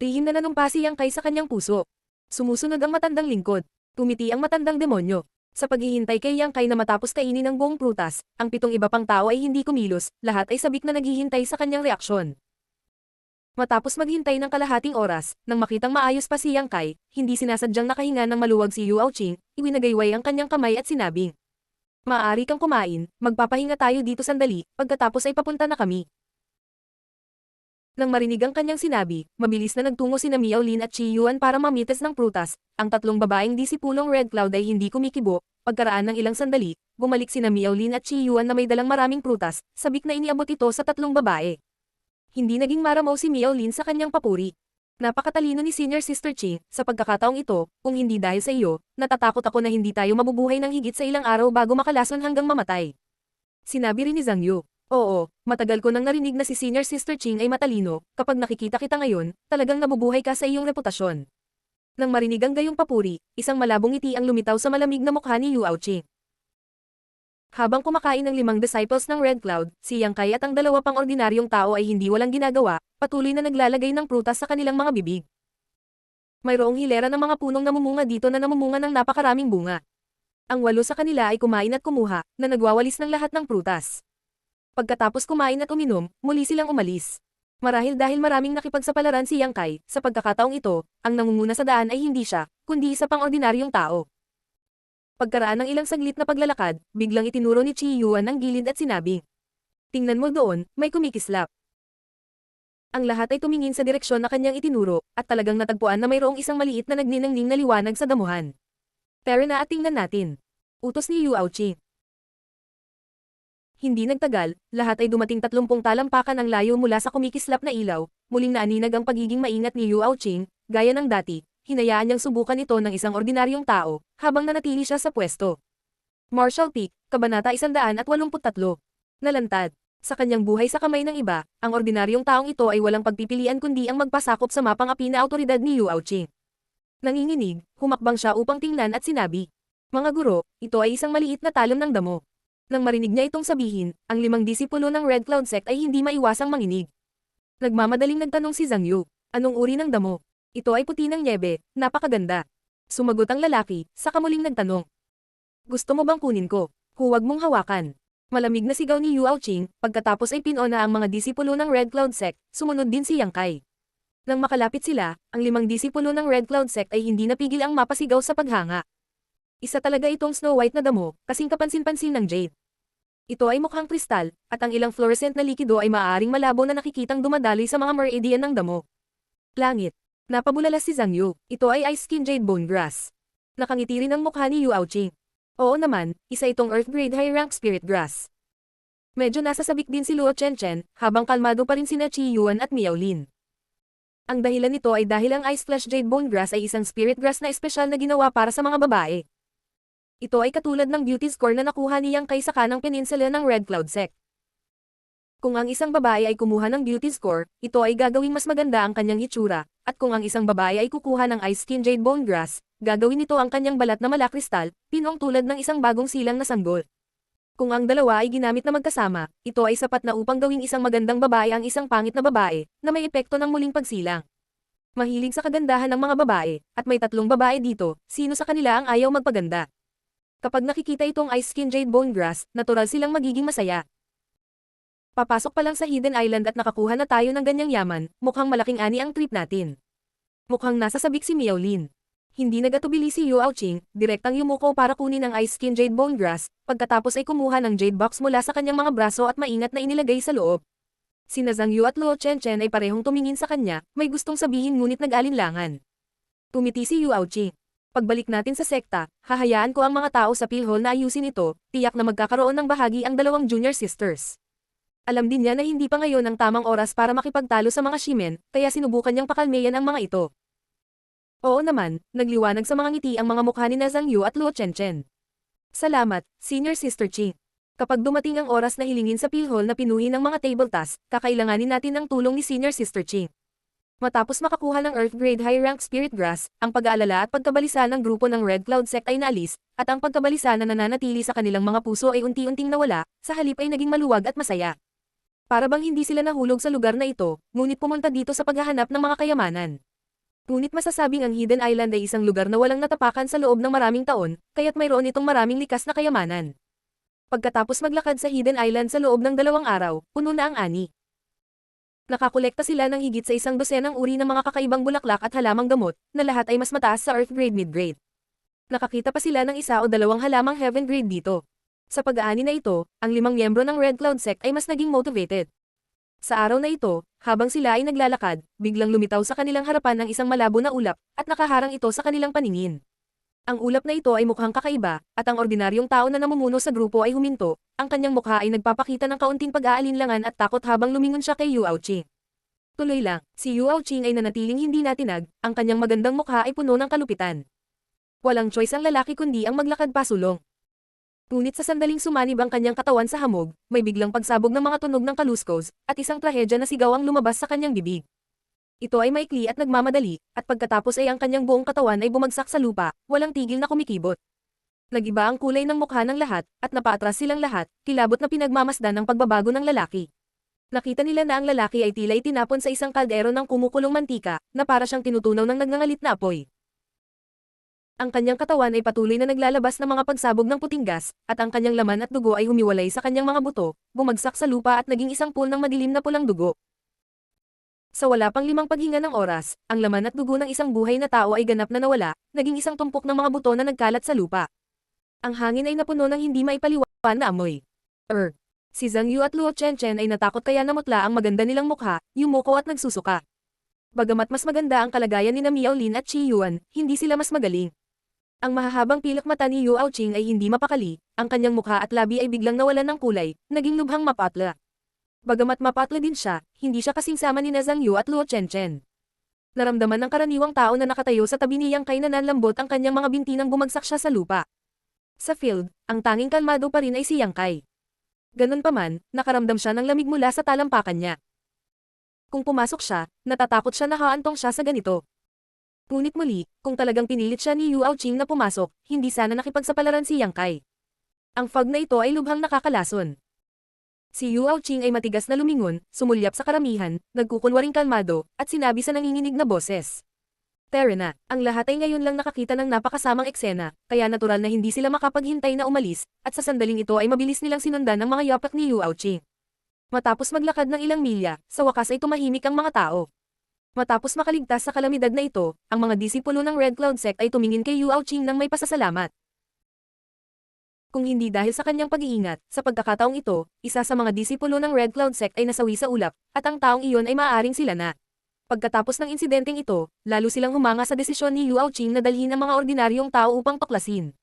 Tihim na nanumpa si Yang Kai sa kanyang puso. Sumusunod ang matandang lingkod. Tumiti ang matandang demonyo. Sa paghihintay kay Yang Kai na matapos kainin ng buong prutas, ang 7 iba pang tao ay hindi kumilos, lahat ay sabik na naghihintay sa kanyang reaksyon. Matapos maghintay ng kalahating oras, nang makitang maayos pa si Yang Kai, hindi sinasadyang nakahinga ng maluwag si Yu Aoqing, iwinagayway ang kanyang kamay at sinabing, "Maaari kang kumain, magpapahinga tayo dito sandali, pagkatapos ay papunta na kami." Nang marinig ang kanyang sinabi, mabilis na nagtungo sina Miao Lin at Chi Yuan para mamitas ng prutas, ang 3 babaeng disipulong Red Cloud ay hindi kumikibo, pagkaraan ng ilang sandali, bumalik sina Miao Lin at Chi Yuan na may dalang maraming prutas, sabik na iniabot ito sa 3 babae. Hindi naging maramaw si Miao Lin sa kanyang papuri. Napakatalino ni Senior Sister Ching, sa pagkakataong ito, kung hindi dahil sa iyo, natatakot ako na hindi tayo mabubuhay ng higit sa ilang araw bago makalason hanggang mamatay. Sinabi rin ni Zhang Yu. Oo, matagal ko nang narinig na si Senior Sister Ching ay matalino, kapag nakikita kita ngayon, talagang nabubuhay ka sa iyong reputasyon. Nang marinig ang gayong papuri, isang malabong ngiti ang lumitaw sa malamig na mukha ni Yu Aoqing. Habang kumakain ng 5 disciples ng Red Cloud, si Yang Kai at ang 2 pang ordinaryong tao ay hindi walang ginagawa, patuloy na naglalagay ng prutas sa kanilang mga bibig. Mayroong hilera ng mga punong namumunga dito na namumunga ng napakaraming bunga. Ang 8 sa kanila ay kumain at kumuha, na nagwawalis ng lahat ng prutas. Pagkatapos kumain at uminom, muli silang umalis. Marahil dahil maraming nakipagsapalaran si Yang Kai, sa pagkakataong ito, ang nangunguna sa daan ay hindi siya, kundi isa pang ordinaryong tao. Pagkaraan ng ilang saglit na paglalakad, biglang itinuro ni Chi Yuan ang gilid at sinabi, "Tingnan mo doon, may kumikislap." Ang lahat ay tumingin sa direksyon na kanyang itinuro, at talagang natagpuan na mayroong isang maliit na nagniningning na liwanag sa damuhan. "Tara na at tingnan natin." Utos ni Yu Aoqing. Hindi nagtagal, lahat ay dumating 30 talampakan ang layo mula sa kumikislap na ilaw, muling naaninag ang pagiging maingat ni Yu Aoqing, gaya ng dati. Hinayaan niyang subukan ito ng isang ordinaryong tao, habang nanatili siya sa pwesto. Marshall Peak, Kabanata 183. Nalantad. Sa kanyang buhay sa kamay ng iba, ang ordinaryong taong ito ay walang pagpipilian kundi ang magpasakop sa mapang-api na awtoridad ni Yu Aoqing. Nanginginig, humakbang siya upang tingnan at sinabi, "Mga guro, ito ay isang maliit na talon ng damo." Nang marinig niya itong sabihin, ang 5 disipulo ng Red Cloud Sect ay hindi maiwasang manginig. Nagmamadaling nagtanong si Zhang Yu, "Anong uri ng damo?" "Ito ay puti ng nyebe, napakaganda." Sumagot ang lalaki, saka muling nagtanong, "Gusto mo bang kunin ko?" "Huwag mong hawakan." Malamig na sigaw ni Yu Aoqing, pagkatapos ay pinona ang mga disipulo ng Red Cloud Sect, sumunod din si Yang Kai. Nang makalapit sila, ang 5 disipulo ng Red Cloud Sect ay hindi napigil ang mapasigaw sa paghanga. Isa talaga itong Snow White na damo, kasing kapansin-pansin ng jade. Ito ay mukhang kristal, at ang ilang fluorescent na likido ay maaaring malabo na nakikitang dumadaloy sa mga meridian ng damo. Langit. Napabulalas si Zhang Yu. Ito ay Ice Skin Jade Bone Grass. Nakangiti rin ang mukha ni Yu Aoqing. Oo naman, isa itong Earth Grade High Rank Spirit Grass. Medyo nasasabik din si Luo Chen, habang kalmado pa rin sina Chi Yuan at Miao Lin. Ang dahilan nito ay dahil ang Ice Flesh Jade Bone Grass ay isang spirit grass na espesyal na ginawa para sa mga babae. Ito ay katulad ng beauty score na nakuha ni Yang Kai sa kanang peninsula ng Red Cloud Sect. Kung ang isang babae ay kumuha ng beauty score, ito ay gagawing mas maganda ang kanyang hitsura, at kung ang isang babae ay kukuha ng Ice Skin Jade Bone Grass, gagawin nito ang kanyang balat na malakristal, pinong tulad ng isang bagong silang na sanggol. Kung ang dalawa ay ginamit na magkasama, ito ay sapat na upang gawing isang magandang babae ang isang pangit na babae, na may epekto ng muling pagsilang. Mahilig sa kagandahan ng mga babae, at may 3 babae dito, sino sa kanila ang ayaw magpaganda? Kapag nakikita itong Ice Skin Jade Bone Grass, natural silang magiging masaya. Papasok pa lang sa Hidden Island at nakakuha na tayo ng ganyang yaman, mukhang malaking ani ang trip natin. Mukhang nasa sabik si Miaolin. Hindi nagatubili si Yu Aoqing, direktang yumuko para kunin ang Ice Skin Jade Bone Grass, pagkatapos ay kumuha ng Jade Box mula sa kanyang mga braso at maingat na inilagay sa loob. Sina Zhang Yu at Luo Chen ay parehong tumingin sa kanya, may gustong sabihin ngunit nag-alinlangan. Tumiti si Yu Aoqing. Pagbalik natin sa sekta, hahayaan ko ang mga tao sa Philhall na ayusin ito, tiyak na magkakaroon ng bahagi ang dalawang junior sisters. Alam din niya na hindi pa ngayon ang tamang oras para makipagtalo sa mga shimen, kaya sinubukan niyang pakalmeyan ang mga ito. Oo naman, nagliwanag sa mga ngiti ang mga mukha ni Zhang Yu at Luo Chen. Salamat, Senior Sister Qing. Kapag dumating ang oras na hilingin sa Philhall na pinuhin ng mga table tasks, kakailanganin natin ng tulong ni Senior Sister Qing. Matapos makakuha ng Earth Grade High Rank Spirit Grass, ang pag-aalala at pagkabalisa ng grupo ng Red Cloud Sect ay naalis, at ang pagkabalisa na nananatili sa kanilang mga puso ay unti-unting nawala, sa halip ay naging maluwag at masaya. Para bang hindi sila nahulog sa lugar na ito, ngunit pumunta dito sa paghahanap ng mga kayamanan. Ngunit masasabing ang Hidden Island ay isang lugar na walang natapakan sa loob ng maraming taon, kaya't mayroon itong maraming likas na kayamanan. Pagkatapos maglakad sa Hidden Island sa loob ng 2 araw, puno na ang ani. Nakakolekta sila ng higit sa 100 uri ng mga kakaibang bulaklak at halamang gamot, na lahat ay mas mataas sa Earth Grade Mid-Grade. Nakakita pa sila ng 1 o 2 halamang Heaven Grade dito. Sa pag-aani na ito, ang 5 miyembro ng Red Cloud Sect ay mas naging motivated. Sa araw na ito, habang sila ay naglalakad, biglang lumitaw sa kanilang harapan ang isang malabo na ulap, at nakaharang ito sa kanilang paningin. Ang ulap na ito ay mukhang kakaiba, at ang ordinaryong tao na namumuno sa grupo ay huminto, ang kanyang mukha ay nagpapakita ng kaunting pag-aalinlangan at takot habang lumingon siya kay Yu Aoqing. Tuloy lang, si Yu Aoqing ay nanatiling hindi natinag, ang kanyang magandang mukha ay puno ng kalupitan. Walang choice ang lalaki kundi ang maglakad pasulong. Ngunit sa sandaling sumanib ang kanyang katawan sa hamog, may biglang pagsabog ng mga tunog ng kaluskos, at isang trahedya na sigaw ang lumabas sa kanyang bibig. Ito ay maikli at nagmamadali, at pagkatapos ay ang kanyang buong katawan ay bumagsak sa lupa, walang tigil na kumikibot. Nagiba ang kulay ng mukha ng lahat, at napaatras silang lahat, kilabot na pinagmamasdan ng pagbabago ng lalaki. Nakita nila na ang lalaki ay tila itinapon sa isang kaldero ng kumukulong mantika, na para siyang tinutunaw ng nagngangalit na apoy. Ang kanyang katawan ay patuloy na naglalabas ng mga pagsabog ng puting gas, at ang kanyang laman at dugo ay humiwalay sa kanyang mga buto, bumagsak sa lupa at naging isang pool ng madilim na pulang dugo. Sa wala pang 5 paghinga ng oras, ang laman at dugo ng isang buhay na tao ay ganap na nawala, naging isang tumpok ng mga buto na nagkalat sa lupa. Ang hangin ay napuno ng hindi maipaliwanag na amoy. Si Zhang Yu at Luo Chen ay natakot kaya namutla ang maganda nilang mukha, yumuko at nagsusuka. Bagamat mas maganda ang kalagayan ni Miaolin at Qi Yuan, hindi sila mas magaling. Ang mahahabang pilak mata ni Yu Aoqing ay hindi mapakali, ang kanyang mukha at labi ay biglang nawalan ng kulay, naging lubhang mapatla. Bagamat mapatla din siya, hindi siya kasing sama ni Zhang Yu at Luo Chen. Naramdaman ng karaniwang tao na nakatayo sa tabi ni Yang Kai na nanlambot ang kanyang mga binti nang bumagsak siya sa lupa. Sa field, ang tanging kalmado pa rin ay si Yang Kai. Ganun pa man, nakaramdam siya ng lamig mula sa talampakan niya. Kung pumasok siya, natatakot siya na haantong siya sa ganito. Ngunit muli, kung talagang pinilit siya ni Yu Aoqing na pumasok, hindi sana nakipagsapalaran si Yang Kai. Ang fog na ito ay lubhang nakakalason. Si Yu Aoqing ay matigas na lumingon, sumulyap sa karamihan, nagkukunwaring kalmado, at sinabi sa nanginginig na boses. Tara na, ang lahat ay ngayon lang nakakita ng napakasamang eksena, kaya natural na hindi sila makapaghintay na umalis, at sa sandaling ito ay mabilis nilang sinundan ng mga yapak ni Yu Aoqing. Matapos maglakad ng ilang milya, sa wakas ay tumahimik ang mga tao. Matapos makaligtas sa kalamidad na ito, ang mga disipulo ng Red Cloud Sect ay tumingin kay Yu Aoqing nang may pasasalamat. Kung hindi dahil sa kanyang pag-iingat, sa pagkakataong ito, isa sa mga disipulo ng Red Cloud Sect ay nasawi sa ulap, at ang taong iyon ay maaaring sila na. Pagkatapos ng insidenteng ito, lalo silang humanga sa desisyon ni Yu Aoqing na dalhin ang mga ordinaryong tao upang tuklasin.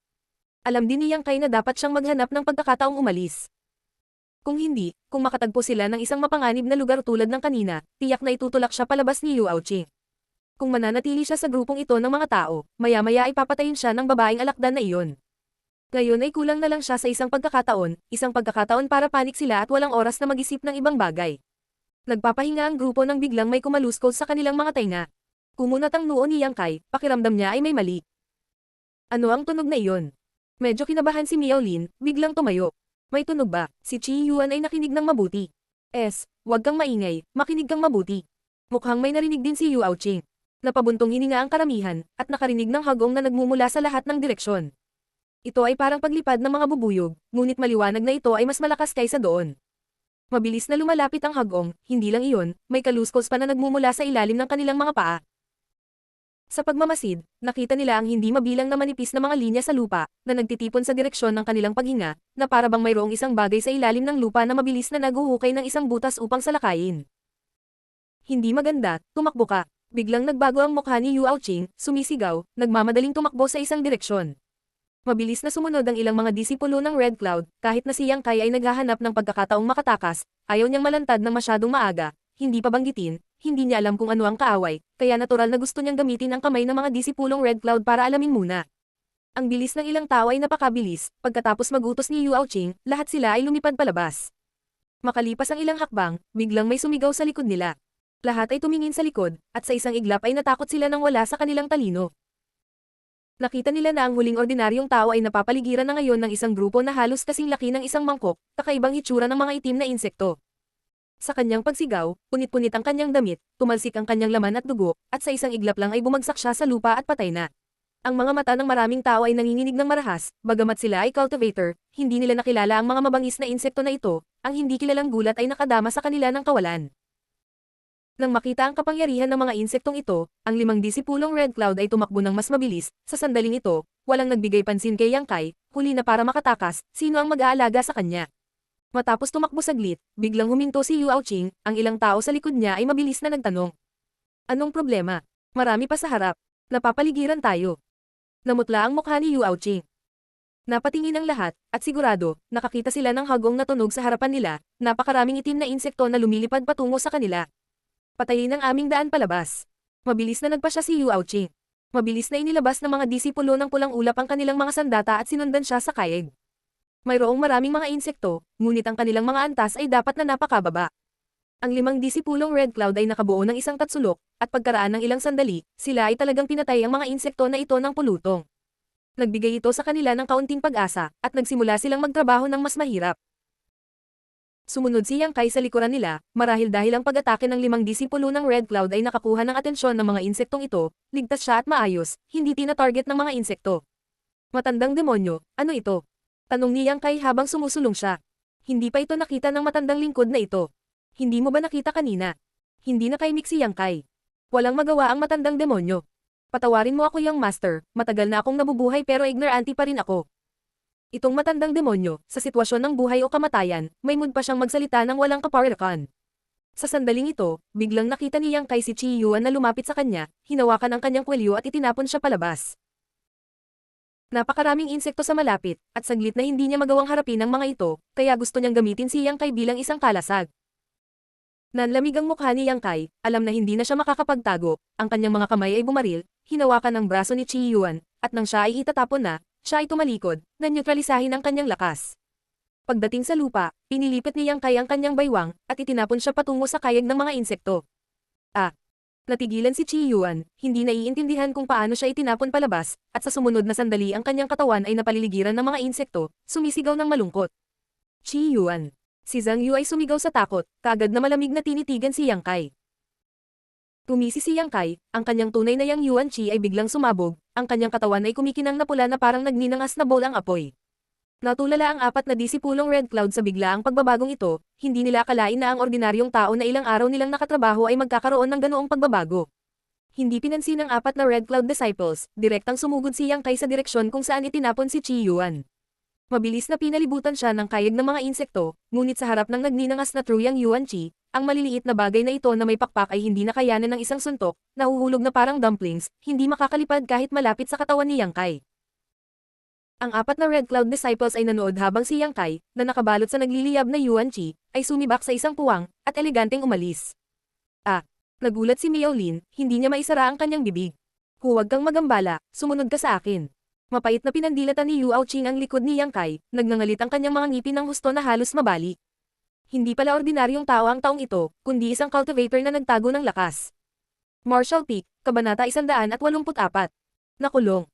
Alam din ni Yang Kai na dapat siyang maghanap ng pagkakataong umalis. Kung hindi, kung makatagpo sila ng isang mapanganib na lugar tulad ng kanina, tiyak na itutulak siya palabas ni Yu Aoqing. Kung mananatili siya sa grupong ito ng mga tao, maya-maya ay papatayin siya ng babaeng alakdan na iyon. Ngayon ay kulang na lang siya sa isang pagkakataon para panik sila at walang oras na mag-isip ng ibang bagay. Nagpapahinga ang grupo nang biglang may kumaluskos sa kanilang mga tainga. Kumunat ang noo ni Yang Kai, pakiramdam niya ay may mali. Ano ang tunog na iyon? Medyo kinabahan si Miaolin, biglang tumayo. May tunog ba? Si Qi Yuan ay nakinig ng mabuti. Huwag kang maingay, makinig kang mabuti. Mukhang may narinig din si Yu Aoqing. Napabuntong hininga ang karamihan, at nakarinig ng hagong na nagmumula sa lahat ng direksyon. Ito ay parang paglipad ng mga bubuyog, ngunit maliwanag na ito ay mas malakas kaysa doon. Mabilis na lumalapit ang hagong, hindi lang iyon, may kaluskos pa na nagmumula sa ilalim ng kanilang mga paa. Sa pagmamasid, nakita nila ang hindi mabilang na manipis na mga linya sa lupa, na nagtitipon sa direksyon ng kanilang paghinga, na para bang mayroong isang bagay sa ilalim ng lupa na mabilis na naguhukay ng isang butas upang salakayin. Hindi maganda, tumakbo ka. Biglang nagbago ang mukha ni Yu Aoqing, sumisigaw, nagmamadaling tumakbo sa isang direksyon. Mabilis na sumunod ang ilang mga disipulo ng Red Cloud, kahit na si Yang Kai ay naghahanap ng pagkakataong makatakas, ayaw niyang malantad ng masyadong maaga, hindi pa banggitin, hindi niya alam kung ano ang kaaway, kaya natural na gusto niyang gamitin ang kamay ng mga disipulong Red Cloud para alamin muna. Ang bilis ng ilang tao ay napakabilis, pagkatapos magutos ni Yu Aoqing, lahat sila ay lumipad palabas. Makalipas ang ilang hakbang, biglang may sumigaw sa likod nila. Lahat ay tumingin sa likod, at sa isang iglap ay natakot sila nang wala sa kanilang talino. Nakita nila na ang huling ordinaryong tao ay napapaligiran na ngayon ng isang grupo na halos kasing laki ng isang mangkok, kakaibang hitsura ng mga itim na insekto. Sa kanyang pagsigaw, punit-punit ang kanyang damit, tumalsik ang kanyang laman at dugo, at sa isang iglap lang ay bumagsak siya sa lupa at patay na. Ang mga mata ng maraming tao ay nanginginig ng marahas, bagamat sila ay cultivator, hindi nila nakilala ang mga mabangis na insekto na ito, ang hindi kilalang gulat ay nakadama sa kanila ng kawalan. Nang makita ang kapangyarihan ng mga insektong ito, ang 5 disipulong Red Cloud ay tumakbo ng mas mabilis. Sa sandaling ito, walang nagbigay pansin kay Yang Kai, huli na para makatakas, sino ang mag-aalaga sa kanya. Matapos tumakbo saglit, biglang huminto si Yu Aoqing, ang ilang tao sa likod niya ay mabilis na nagtanong. Anong problema? Marami pa sa harap. Napapaligiran tayo. Namutla ang mukha ni Yu Aoqing. Napatingin ang lahat, at sigurado, nakakita sila ng hagong na tunog sa harapan nila, napakaraming itim na insekto na lumilipad patungo sa kanila. Patayin ang aming daan palabas. Mabilis na nagpasya si Yu Aoqing. Mabilis na inilabas ng mga disipulo ng pulang ulap ang kanilang mga sandata at sinundan siya sa kaig. Mayroong maraming mga insekto, ngunit ang kanilang mga antas ay dapat na napakababa. Ang 5 disipulong Red Cloud ay nakabuo ng isang tatsulok, at pagkaraan ng ilang sandali, sila ay talagang pinatay ang mga insekto na ito ng pulutong. Nagbigay ito sa kanila ng kaunting pag-asa, at nagsimula silang magtrabaho ng mas mahirap. Sumunod si Yang Kai sa likuran nila, marahil dahil ang pag-atake ng 5 disipulo ng Red Cloud ay nakakuha ng atensyon ng mga insektong ito, ligtas siya at maayos, hindi tina-target ng mga insekto. Matandang demonyo, ano ito? Tanong ni Yang Kai habang sumusulong siya. Hindi pa ito nakita ng matandang lingkod na ito. Hindi mo ba nakita kanina? Hindi nakaimik si Yang Kai. Walang magawa ang matandang demonyo. Patawarin mo ako, Young Master, matagal na akong nabubuhay pero ignorante pa rin ako. Itong matandang demonyo, sa sitwasyon ng buhay o kamatayan, may mood pa siyang magsalita ng walang kaparakan. Sa sandaling ito, biglang nakita ni Yang Kai si Chi Yuan na lumapit sa kanya, hinawakan ang kanyang kwelyo at itinapon siya palabas. Napakaraming insekto sa malapit, at saglit na hindi niya magawang harapin ang mga ito, kaya gusto niyang gamitin si Yang Kai bilang isang kalasag. Nanlamig ang mukha ni Yang Kai, alam na hindi na siya makakapagtago, ang kanyang mga kamay ay bumaril, hinawakan ang braso ni Chi Yuan, at nang siya ay itatapon na, siya ay tumalikod, na neutralisahin ang kanyang lakas. Pagdating sa lupa, pinilipit ni Yang Kai ang kanyang baywang, at itinapon siya patungo sa kayag ng mga insekto. Natigilan si Chi Yuan, hindi naiintindihan kung paano siya itinapon palabas, at sa sumunod na sandali ang kanyang katawan ay napaliligiran ng mga insekto, sumisigaw ng malungkot. Chi Yuan. Si Zhang Yu ay sumigaw sa takot, kagad na malamig na tinitigan si Yang Kai. Tumisi si Yang Kai, ang kanyang tunay na Yang Yuan Chi ay biglang sumabog, ang kanyang katawan ay kumikinang na pula na parang nagninangas na bowl ang apoy. Natulala ang 4 na disipulong Red Cloud sa biglaang pagbabagong ito, hindi nila akalain na ang ordinaryong tao na ilang araw nilang nakatrabaho ay magkakaroon ng ganoong pagbabago. Hindi pinansin ng 4 na Red Cloud disciples, direktang sumugod si Yang Kai sa direksyon kung saan itinapon si Chi Yuan. Mabilis na pinalibutan siya ng kayag ng mga insekto, ngunit sa harap ng nagninangas na true Yang Yuan Chi, ang maliliit na bagay na ito na may pakpak ay hindi nakayanan ng isang suntok, nahuhulog na parang dumplings, hindi makakalipad kahit malapit sa katawan ni Yang Kai. Ang 4 na Red Cloud disciples ay nanood habang si Yang Kai, na nakabalot sa nagliliyab na Yuan Chi, ay sumibak sa isang puwang, at eleganteng umalis. Nagulat si Miao Lin, hindi niya maisara ang kanyang bibig. Huwag kang magambala, sumunod ka sa akin. Mapait na pinandilatan ni Yu Aoqing ang likod ni Yang Kai, nagngangalit ang kanyang mga ngipin ng husto na halos mabali. Hindi pala ordinaryong tao ang taong ito, kundi isang cultivator na nagtago ng lakas. Marshall Peak, Kabanata 184. Nakulong.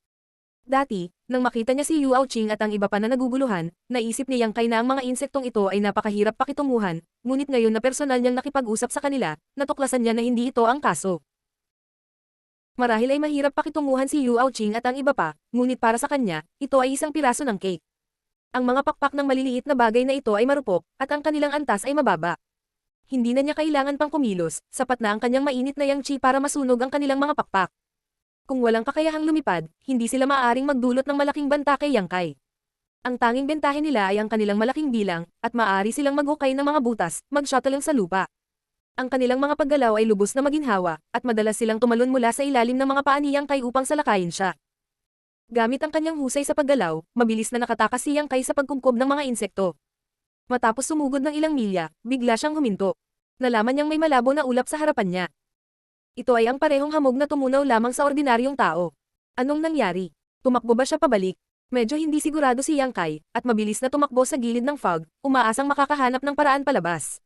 Dati, nang makita niya si Yu Aoqing at ang iba pa na naguguluhan, naisip ni Yang Kai na ang mga insektong ito ay napakahirap pakitunguhan, ngunit ngayon na personal niyang nakipag-usap sa kanila, natuklasan niya na hindi ito ang kaso. Marahil ay mahirap pakitunguhan si Yu Aoqing at ang iba pa, ngunit para sa kanya, ito ay isang piraso ng cake. Ang mga pakpak ng maliliit na bagay na ito ay marupok, at ang kanilang antas ay mababa. Hindi na niya kailangan pang kumilos, sapat na ang kanyang mainit na yang chi para masunog ang kanilang mga pakpak. Kung walang kakayahang lumipad, hindi sila maaaring magdulot ng malaking banta kay Yang Kai. Ang tanging bentahe nila ay ang kanilang malaking bilang, at maaari silang maghukay ng mga butas, mag-shuttling sa lupa. Ang kanilang mga paggalaw ay lubos na maginhawa, at madalas silang tumalon mula sa ilalim ng mga paa ni Yang Kai upang salakayin siya. Gamit ang kanyang husay sa paggalaw, mabilis na nakatakas si Yang Kai sa pagkumkob ng mga insekto. Matapos sumugod ng ilang milya, bigla siyang huminto. Nalaman niyang may malabo na ulap sa harapan niya. Ito ay ang parehong hamog na tumunaw lamang sa ordinaryong tao. Anong nangyari? Tumakbo ba siya pabalik? Medyo hindi sigurado si Yang Kai, at mabilis na tumakbo sa gilid ng fog, umaasang makakahanap ng paraan palabas.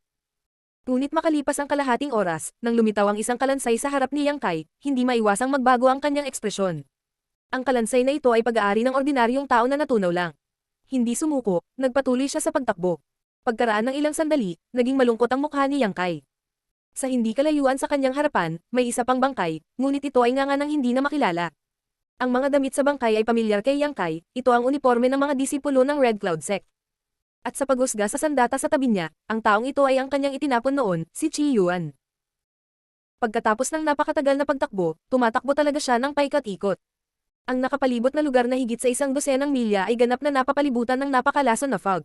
Ngunit makalipas ang kalahating oras, nang lumitaw ang isang kalansay sa harap ni Yang Kai, hindi maiwasang magbago ang kanyang ekspresyon. Ang kalansay na ito ay pag-aari ng ordinaryong tao na natunaw lang. Hindi sumuko, nagpatuloy siya sa pagtakbo. Pagkaraan ng ilang sandali, naging malungkot ang mukha ni Yang Kai. Sa hindi kalayuan sa kanyang harapan, may isa pang bangkay, ngunit ito ay nganganang hindi na makilala. Ang mga damit sa bangkay ay pamilyar kay Yang Kai, ito ang uniforme ng mga disipulo ng Red Cloud Sect. At sa paghusga sa sandata sa tabi niya, ang taong ito ay ang kanyang itinapon noon, si Chi Yuan. Pagkatapos ng napakatagal na pagtakbo, tumatakbo talaga siya ng paikot-ikot. Ang nakapalibot na lugar na higit sa 100 milya ay ganap na napapalibutan ng napakalason na fog.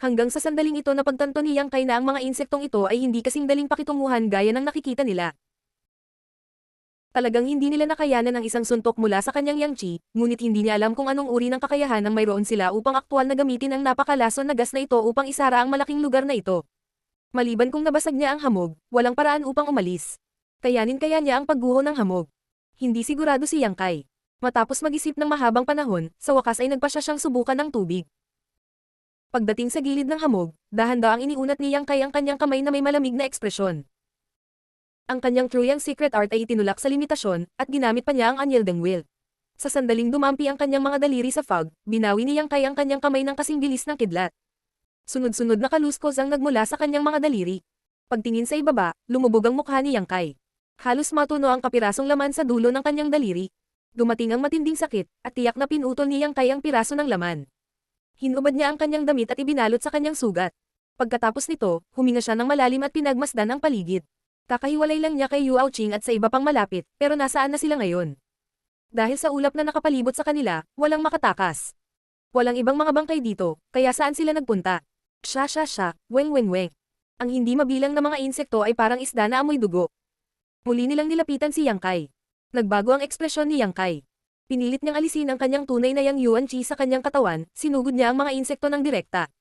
Hanggang sa sandaling ito na pagtanto ni Yang Kai na ang mga insektong ito ay hindi kasing daling pakitunguhan gaya ng nakikita nila. Talagang hindi nila nakayanan ang isang suntok mula sa kanyang yang chi, ngunit hindi niya alam kung anong uri ng kakayahan ang mayroon sila upang aktwal na gamitin ang napakalason na gas na ito upang isara ang malaking lugar na ito. Maliban kung nabasag niya ang hamog, walang paraan upang umalis. Kayanin kaya niya ang pagguho ng hamog. Hindi sigurado si Yang Kai. Matapos mag-isip ng mahabang panahon, sa wakas ay nagpasya siyang subukan ng tubig. Pagdating sa gilid ng hamog, dahan-daang iniunat ni Yang Kai ang kanyang kamay na may malamig na ekspresyon. Ang kanyang true yang secret art ay itinulak sa limitasyon, at ginamit pa niya ang Anyildeng Will. Sa sandaling dumampi ang kanyang mga daliri sa fog, binawi ni Yang Kai ang kanyang kamay ng kasing bilis ng kidlat. Sunod-sunod na kaluskos ang nagmula sa kanyang mga daliri. Pagtingin sa ibaba, lumubog ang mukha ni Yang Kai. Halos matuno ang kapirasong laman sa dulo ng kanyang daliri. Dumating ang matinding sakit, at tiyak na pinutol ni Yang Kai ang piraso ng laman. Hinubad niya ang kanyang damit at ibinalot sa kanyang sugat. Pagkatapos nito, huminga siya ng malalim at pinagmasdan ang paligid. Kakahiwalay lang niya kay Yu Aoqing at sa iba pang malapit, pero nasaan na sila ngayon? Dahil sa ulap na nakapalibot sa kanila, walang makatakas. Walang ibang mga bangkay dito, kaya saan sila nagpunta? Sha, weng. Ang hindi mabilang na mga insekto ay parang isda na amoy dugo. Muli nilang nilapitan si Yang Kai. Nagbago ang ekspresyon ni Yang Kai. Pinilit niyang alisin ang kanyang tunay na yang yuan chi sa kanyang katawan, sinugod niya ang mga insekto ng direkta.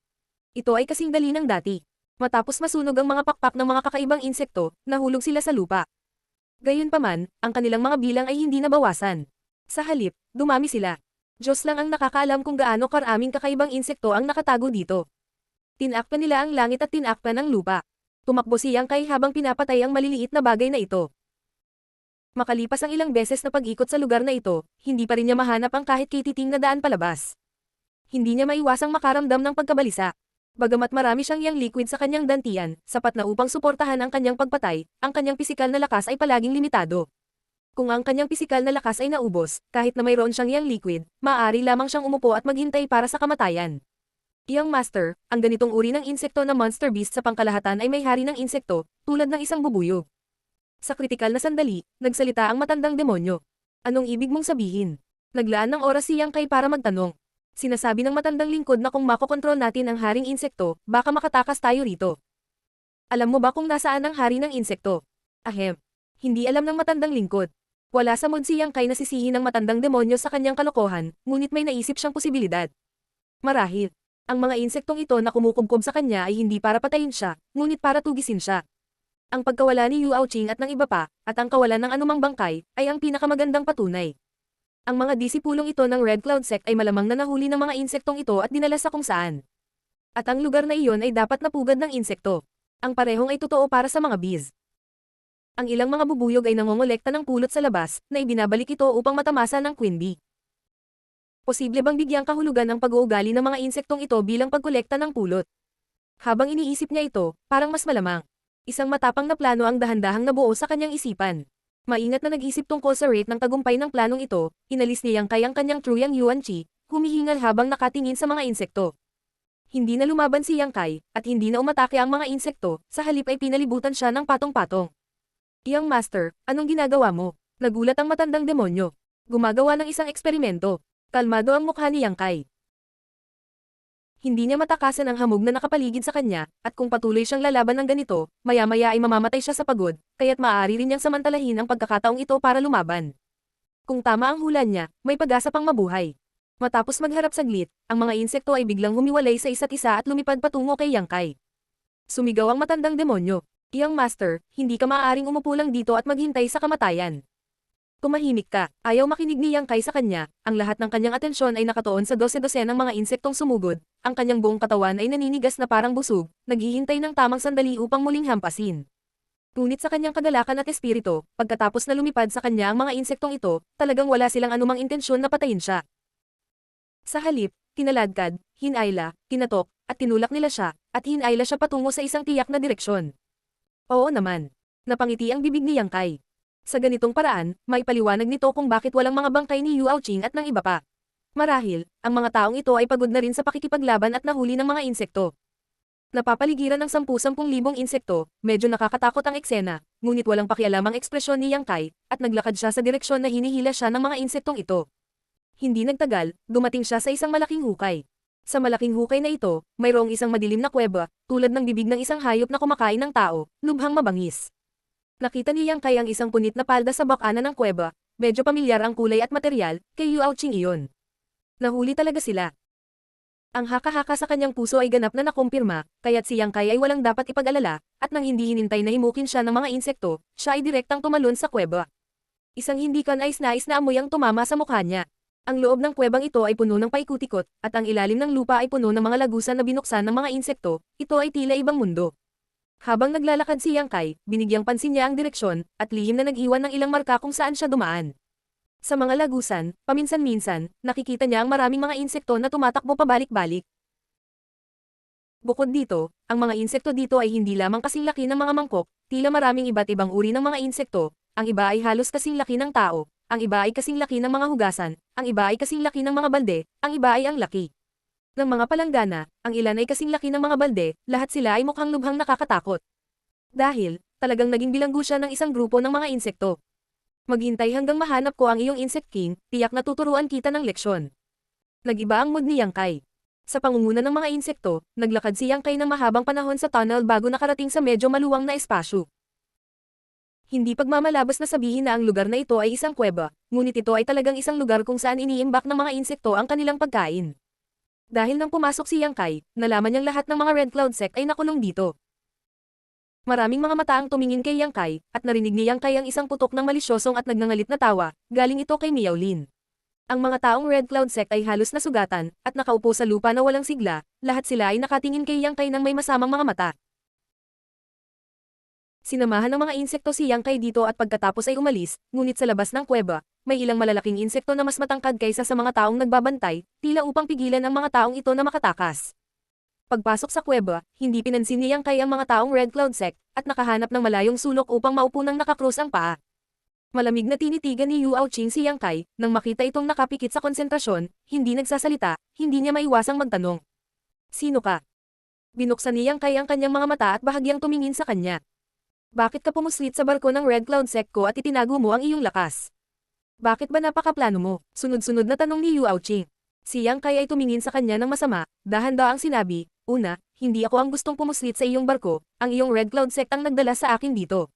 Ito ay kasing dali ng dati. Matapos masunog ang mga pakpak ng mga kakaibang insekto, nahulog sila sa lupa. Gayunpaman, ang kanilang mga bilang ay hindi nabawasan. Sa halip, dumami sila. Diyos lang ang nakakaalam kung gaano karaming kakaibang insekto ang nakatago dito. Tinakpan nila ang langit at tinakpan ang lupa. Tumakbo si Yang Kai habang pinapatay ang maliliit na bagay na ito. Makalipas ang ilang beses na pag-ikot sa lugar na ito, hindi pa rin niya mahanap ang kahit kititing na daan palabas. Hindi niya maiwasang makaramdam ng pagkabalisa. Bagamat marami siyang yang liquid sa kanyang dantian, sapat na upang suportahan ang kanyang pagpatay, ang kanyang pisikal na lakas ay palaging limitado. Kung ang kanyang pisikal na lakas ay naubos, kahit na mayroon siyang yang liquid, maaari lamang siyang umupo at maghintay para sa kamatayan. Iyang master, ang ganitong uri ng insekto na monster beast sa pangkalahatan ay may hari ng insekto, tulad ng isang bubuyog. Sa kritikal na sandali, nagsalita ang matandang demonyo. Anong ibig mong sabihin? Naglaan ng oras si Yang Kai para magtanong. Sinasabi ng matandang lingkod na kung makokontrol natin ang haring insekto, baka makatakas tayo rito. Alam mo ba kung nasaan ang hari ng insekto? Ahem. Hindi alam ng matandang lingkod. Wala sa mood si Yang Kai na sisihin ng matandang demonyo sa kanyang kalokohan, ngunit may naisip siyang posibilidad. Marahil, ang mga insektong ito na kumukubkob sa kanya ay hindi para patayin siya, ngunit para tugisin siya. Ang pagkawala ni Yu Aoqing at ng iba pa, at ang kawalan ng anumang bangkay, ay ang pinakamagandang patunay. Ang mga disipulong ito ng Red Cloud Sect ay malamang na nahuli ng mga insektong ito at dinala sa kung saan. At ang lugar na iyon ay dapat napugad ng insekto. Ang parehong ay totoo para sa mga bees. Ang ilang mga bubuyog ay nangongolekta ng pulot sa labas, na ibinabalik ito upang matamasa ng queen bee. Posible bang bigyang kahulugan ang pag-uugali ng mga insektong ito bilang pagkolekta ng pulot? Habang iniisip niya ito, parang mas malamang. Isang matapang na plano ang dahan-dahang nabuo sa kanyang isipan. Maingat na nag-isip tungkol sa rate ng tagumpay ng planong ito, inalis ni Yang Kai ang kanyang Truyang Yuan Chi, humihingal habang nakatingin sa mga insekto. Hindi na lumaban si Yang Kai, at hindi na umatake ang mga insekto, sa halip ay pinalibutan siya ng patong-patong. Young Master, anong ginagawa mo? Nagulat ang matandang demonyo. Gumagawa ng isang eksperimento. Kalmado ang mukha ni Yang Kai. Hindi niya matakasan ang hamog na nakapaligid sa kanya, at kung patuloy siyang lalaban ng ganito, maya-maya ay mamamatay siya sa pagod, kaya't maaari rin niyang samantalahin ang pagkakataong ito para lumaban. Kung tama ang hula niya, may pag-asa pang mabuhay. Matapos magharap saglit, ang mga insekto ay biglang humiwalay sa isa't isa at lumipad patungo kay Yang Kai. Sumigaw ang matandang demonyo. Young Master, hindi ka maaaring umupo lang dito at maghintay sa kamatayan. Tumahimik ka. Ayaw makinig ni Yang Kai sa kanya, ang lahat ng kanyang atensyon ay nakatuon sa dose-dosenang mga insektong sumugod, ang kanyang buong katawan ay naninigas na parang busog, naghihintay ng tamang sandali upang muling hampasin. Ngunit sa kanyang kagalakan at espiritu, pagkatapos na lumipad sa kanya ang mga insektong ito, talagang wala silang anumang intensyon na patayin siya. Sa halip, kinaladkad, hinayla, kinatok, at tinulak nila siya, at hinayla siya patungo sa isang tiyak na direksyon. Oo naman. Napangiti ang bibig ni Yang Kai. Sa ganitong paraan, may paliwanag nito kung bakit walang mga bangkay ni Yu Aoqing at ng iba pa. Marahil, ang mga taong ito ay pagod na rin sa pakikipaglaban at nahuli ng mga insekto. Napapaligiran ng 10,000 insekto, medyo nakakatakot ang eksena, ngunit walang pakialamang ekspresyon ni Yang Kai, at naglakad siya sa direksyon na hinihila siya ng mga insektong ito. Hindi nagtagal, dumating siya sa isang malaking hukay. Sa malaking hukay na ito, mayroong isang madilim na kuweba, tulad ng bibig ng isang hayop na kumakain ng tao, lubhang mabangis. Nakita ni Yang Kai ang isang punit na palda sa bakana ng kuweba, medyo pamilyar ang kulay at material, kay Yu Aoqing iyon. Nahuli talaga sila. Ang haka-haka sa kanyang puso ay ganap na nakumpirma, kaya't si Yang Kai ay walang dapat ipag-alala, at nang hindi hinintay na himukin siya ng mga insekto, siya ay direktang tumalon sa kuweba. Isang hindi kanais-nais na amoy ang tumama sa mukha niya. Ang loob ng kuwebang ito ay puno ng paikutikot, at ang ilalim ng lupa ay puno ng mga lagusan na binuksan ng mga insekto, ito ay tila ibang mundo. Habang naglalakad si Yang Kai, binigyang pansin niya ang direksyon, at lihim na nag-iwan ng ilang marka kung saan siya dumaan. Sa mga lagusan, paminsan-minsan, nakikita niya ang maraming mga insekto na tumatakbo pabalik-balik. Bukod dito, ang mga insekto dito ay hindi lamang kasing laki ng mga mangkok, tila maraming iba't ibang uri ng mga insekto, ang iba ay halos kasing laki ng tao, ang iba ay kasing laki ng mga hugasan, ang iba ay kasing laki ng mga balde, ang iba ay ang laki ng mga palanggana, ang ilan ay kasing laki ng mga balde, lahat sila ay mukhang lubhang nakakatakot. Dahil, talagang naging bilanggo siya ng isang grupo ng mga insekto. Maghintay hanggang mahanap ko ang iyong Insect King, tiyak na tuturuan kita ng leksyon. Nag-iba ang mood ni Yang Kai. Sa pangunguna ng mga insekto, naglakad si Yang Kai ng mahabang panahon sa tunnel bago nakarating sa medyo maluwang na espasyo. Hindi pagmamalabas na sabihin na ang lugar na ito ay isang kuweba, ngunit ito ay talagang isang lugar kung saan iniimbak ng mga insekto ang kanilang pagkain. Dahil nang pumasok si Yang Kai, nalaman niyang lahat ng mga Red Cloud Sect ay nakulong dito. Maraming mga mata ang tumingin kay Yang Kai, at narinig ni Yang Kai ang isang putok ng malisyosong at nagngangalit na tawa, galing ito kay Miao Lin. Ang mga taong Red Cloud Sect ay halos nasugatan, at nakaupo sa lupa na walang sigla, lahat sila ay nakatingin kay Yang Kai ng may masamang mga mata. Sinamahan ng mga insekto si Yang Kai dito at pagkatapos ay umalis, ngunit sa labas ng kuweba, may ilang malalaking insekto na mas matangkad kaysa sa mga taong nagbabantay, tila upang pigilan ang mga taong ito na makatakas. Pagpasok sa kuweba, hindi pinansin ni Yang Kai ang mga taong Red Cloud Sect, at nakahanap ng malayong sulok upang maupo nang nakakrus ang paa. Malamig na tinitigan ni Yu Aoqing si Yang Kai, nang makita itong nakapikit sa konsentrasyon, hindi nagsasalita, hindi niya maiwasang magtanong. Sino ka? Binuksan ni Yang Kai ang kanyang mga mata at bahagyang tumingin sa kanya. Bakit ka pumuslit sa barko ng Red Cloud Sect ko at itinago mo ang iyong lakas? Bakit ba napakaplano mo? Sunod-sunod na tanong ni Yu Aoqing. Si Yang Kai ay tumingin sa kanya ng masama, dahan-daang sinabi, una, hindi ako ang gustong pumuslit sa iyong barko, ang iyong Red Cloud Sect ang nagdala sa akin dito.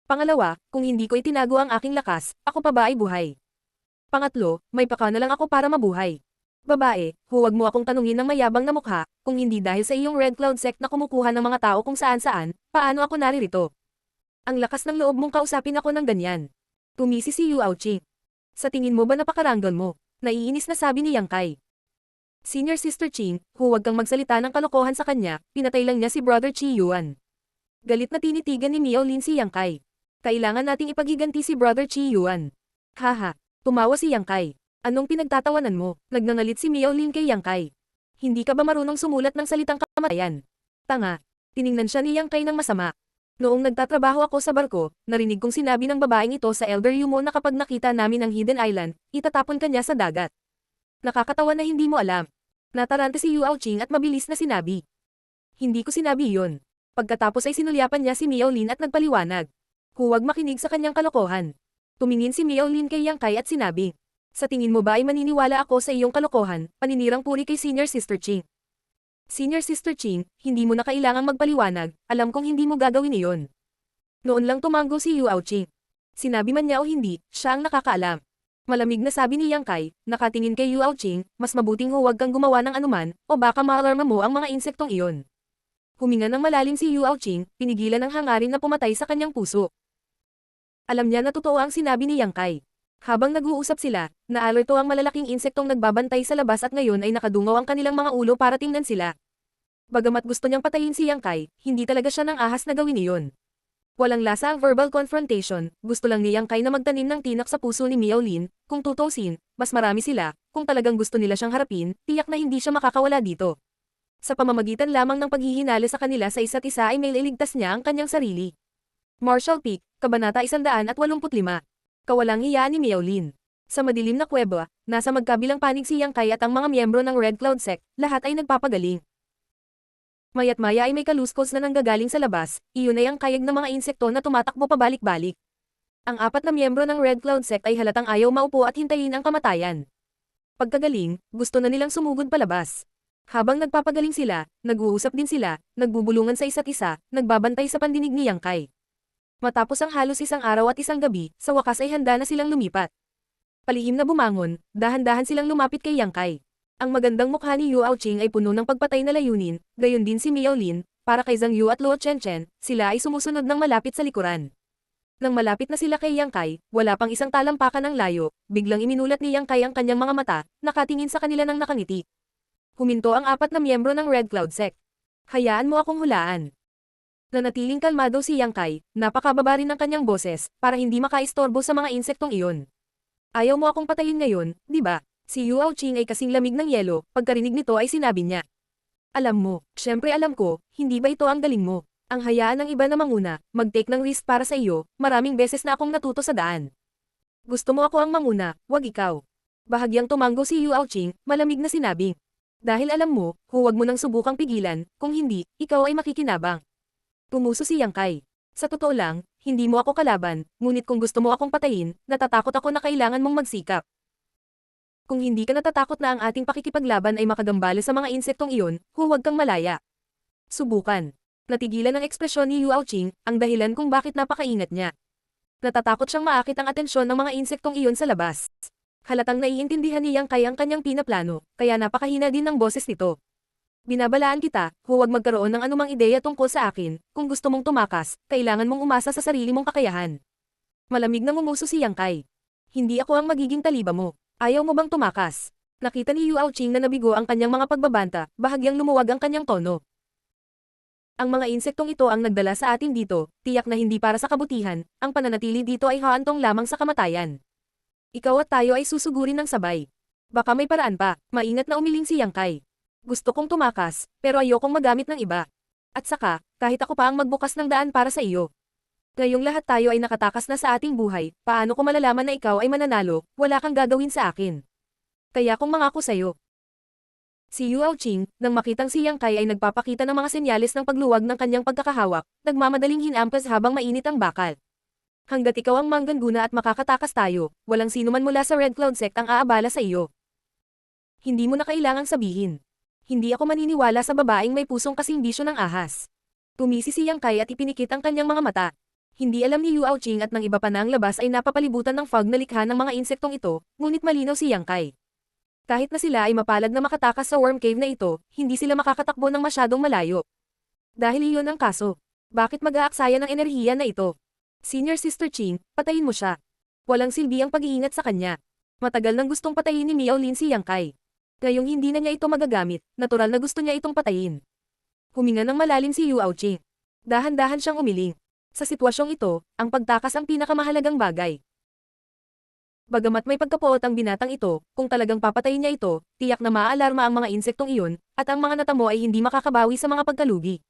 Pangalawa, kung hindi ko itinago ang aking lakas, ako pa ba ay buhay? Pangatlo, may paka na lang ako para mabuhay. Babae, huwag mo akong tanungin ng mayabang na mukha, kung hindi dahil sa iyong Red Cloud Sect na kumukuha ng mga tao kung saan-saan, paano ako naririto? Ang lakas ng loob mong kausapin ako ng ganyan. Tumisi si Yu Aoqing. Sa tingin mo ba napakarangal mo? Naiinis na sabi ni Yang Kai. Senior Sister Qing, huwag kang magsalita ng kalokohan sa kanya, pinatay lang niya si Brother Qi Yuan. Galit na tinitigan ni Miao Lin si Yang Kai. Kailangan nating ipaghiganti si Brother Qi Yuan. Haha, tumawa si Yang Kai. Anong pinagtatawanan mo? Nagngangalit si Miao Lin kay Yang Kai. Hindi ka ba marunong sumulat ng salitang kamatayan? Tanga. Tiningnan siya ni Yang Kai ng masama. Noong nagtatrabaho ako sa barko, narinig kong sinabi ng babaeng ito sa Elder Yumo na kapag nakita namin ang Hidden Island, itatapon ka niya sa dagat. Nakakatawa na hindi mo alam. Natarante si Yu Aoqing at mabilis na sinabi. Hindi ko sinabi iyon. Pagkatapos ay sinulyapan niya si Miao Lin at nagpaliwanag. Huwag makinig sa kanyang kalokohan. Tumingin si Miao Lin kay Yang Kai at sinabi. Sa tingin mo ba ay maniniwala ako sa iyong kalokohan, paninirang puri kay Senior Sister Ching? Senior Sister Ching, hindi mo na kailangang magpaliwanag, alam kong hindi mo gagawin iyon. Noon lang tumango si Yu Aoqing. Sinabi man niya o hindi, siya ang nakakaalam. Malamig na sabi ni Yang Kai, nakatingin kay Yu Aoqing, mas mabuting huwag kang gumawa ng anuman, o baka maalarma mo ang mga insektong iyon. Huminga ng malalim si Yu Aoqing, pinigilan ang hangarin na pumatay sa kanyang puso. Alam niya na totoo ang sinabi ni Yang Kai. Habang nag-uusap sila, naalerto ang malalaking insektong nagbabantay sa labas at ngayon ay nakadungaw ang kanilang mga ulo para tingnan sila. Bagamat gusto niyang patayin si Yang Kai, hindi talaga siya nang ahas na gawin iyon. Walang lasa ang verbal confrontation, gusto lang ni Yang Kai na magtanim ng tinak sa puso ni Miao Lin, kung tutusin, mas marami sila, kung talagang gusto nila siyang harapin, tiyak na hindi siya makakawala dito. Sa pamamagitan lamang ng paghihinala sa kanila sa isa't isa ay may liligtas niya ang kanyang sarili. Marshall Peak, Kabanata 185. Kawalang hiya ni Miao Lin. Sa madilim na kuweba, nasa magkabilang panig si Yang Kai at ang mga miyembro ng Red Cloud Sect, lahat ay nagpapagaling. Maya't maya ay may kaluskos na nanggagaling sa labas, iyon ay ang kayag ng mga insekto na tumatakbo pabalik-balik. Ang 4 na miyembro ng Red Cloud Sect ay halatang ayaw maupo at hintayin ang kamatayan. Pagkagaling, gusto na nilang sumugod palabas. Habang nagpapagaling sila, nag-uusap din sila, nagbubulungan sa isa't isa, nagbabantay sa pandinig ni Yang Kai. Matapos ang halos isang araw at isang gabi, sa wakas ay handa na silang lumipat. Palihim na bumangon, dahan-dahan silang lumapit kay Yang Kai. Ang magandang mukha ni Yu Aoqing ay puno ng pagpatay na layunin, gayon din si Miao Lin, para kay Zhang Yu at Luo Chen, sila ay sumusunod ng malapit sa likuran. Nang malapit na sila kay Yang Kai, wala pang isang talampakan ng layo, biglang iminulat ni Yang Kai ang kanyang mga mata, nakatingin sa kanila ng nakangiti. Huminto ang 4 na miyembro ng Red Cloud Sect. Hayaan mo akong hulaan. Nanatiling kalmado si Yang Kai, napakababa rin ng kanyang boses, para hindi makaistorbo sa mga insektong iyon. Ayaw mo akong patayin ngayon, di ba? Si Yu Aoqing ay kasing lamig ng yelo, pagkarinig nito ay sinabi niya. Alam mo, syempre alam ko, hindi ba ito ang galing mo? Ang hayaan ng iba na manguna, mag-take ng risk para sa iyo, maraming beses na akong natuto sa daan. Gusto mo ako ang manguna, wag ikaw. Bahagyang tumango si Yu Aoqing, malamig na sinabing. Dahil alam mo, huwag mo nang subukang pigilan, kung hindi, ikaw ay makikinabang. Tumuso si Yang Kai. Sa totoo lang, hindi mo ako kalaban, ngunit kung gusto mo akong patayin, natatakot ako na kailangan mong magsikap. Kung hindi ka natatakot na ang ating pakikipaglaban ay makagambala sa mga insektong iyon, huwag kang malaya. Subukan. Natigilan ang ekspresyon ni Yu Aoqing, ang dahilan kung bakit napakaingat niya. Natatakot siyang maakit ang atensyon ng mga insektong iyon sa labas. Halatang naiintindihan ni Yang Kai ang kanyang pinaplano, kaya napakahina din ng boses nito. Binabalaan kita, huwag magkaroon ng anumang ideya tungkol sa akin, kung gusto mong tumakas, kailangan mong umasa sa sarili mong kakayahan. Malamig na ngumuso si Yang Kai. Hindi ako ang magiging taliba mo. Ayaw mo bang tumakas? Nakita ni Yu Aoqing na nabigo ang kanyang mga pagbabanta, bahagyang lumuwag ang kanyang tono. Ang mga insektong ito ang nagdala sa atin dito, tiyak na hindi para sa kabutihan, ang pananatili dito ay haantong lamang sa kamatayan. Ikaw at tayo ay susugurin ng sabay. Baka may paraan pa, maingat na umiling si Yang Kai. Gusto kong tumakas, pero ayokong magamit ng iba. At saka, kahit ako pa ang magbukas ng daan para sa iyo. Ngayong lahat tayo ay nakatakas na sa ating buhay, paano ko malalaman na ikaw ay mananalo, wala kang gagawin sa akin. Kaya kung mangako sa'yo. Si Yu Aoqing, nang makitang si Yang Kai ay nagpapakita ng mga senyales ng pagluwag ng kanyang pagkakahawak, nagmamadaling hinampas habang mainit ang bakal. Hanggat ikaw ang manggaguna at makakatakas tayo, walang sino man mula sa Red Cloud Sect ang aabala sa iyo. Hindi mo na kailangang sabihin. Hindi ako maniniwala sa babaeng may pusong kasing bisyo ng ahas. Tumisi si Yang Kai at ipinikit ang kanyang mga mata. Hindi alam ni Yu Aoqing at ng iba pa na ang labas ay napapalibutan ng fog na likha ng mga insektong ito, ngunit malinaw si Yang Kai. Kahit na sila ay mapalad na makatakas sa worm cave na ito, hindi sila makakatakbo ng masyadong malayo. Dahil iyon ang kaso. Bakit mag-aaksaya ng enerhiya na ito? Senior Sister Ching, patayin mo siya. Walang silbi ang pag-iingat sa kanya. Matagal nang gustong patayin ni Miao Lin si Yang Kai. Ngayong hindi na niya ito magagamit, natural na gusto niya itong patayin. Huminga ng malalim si Yu Aoqing. Dahan-dahan siyang umiling. Sa sitwasyong ito, ang pagtakas ang pinakamahalagang bagay. Bagamat may pagkapoot ang binatang ito, kung talagang papatayin niya ito, tiyak na maaalarma ang mga insektong iyon, at ang mga natamo ay hindi makakabawi sa mga pagkalugi.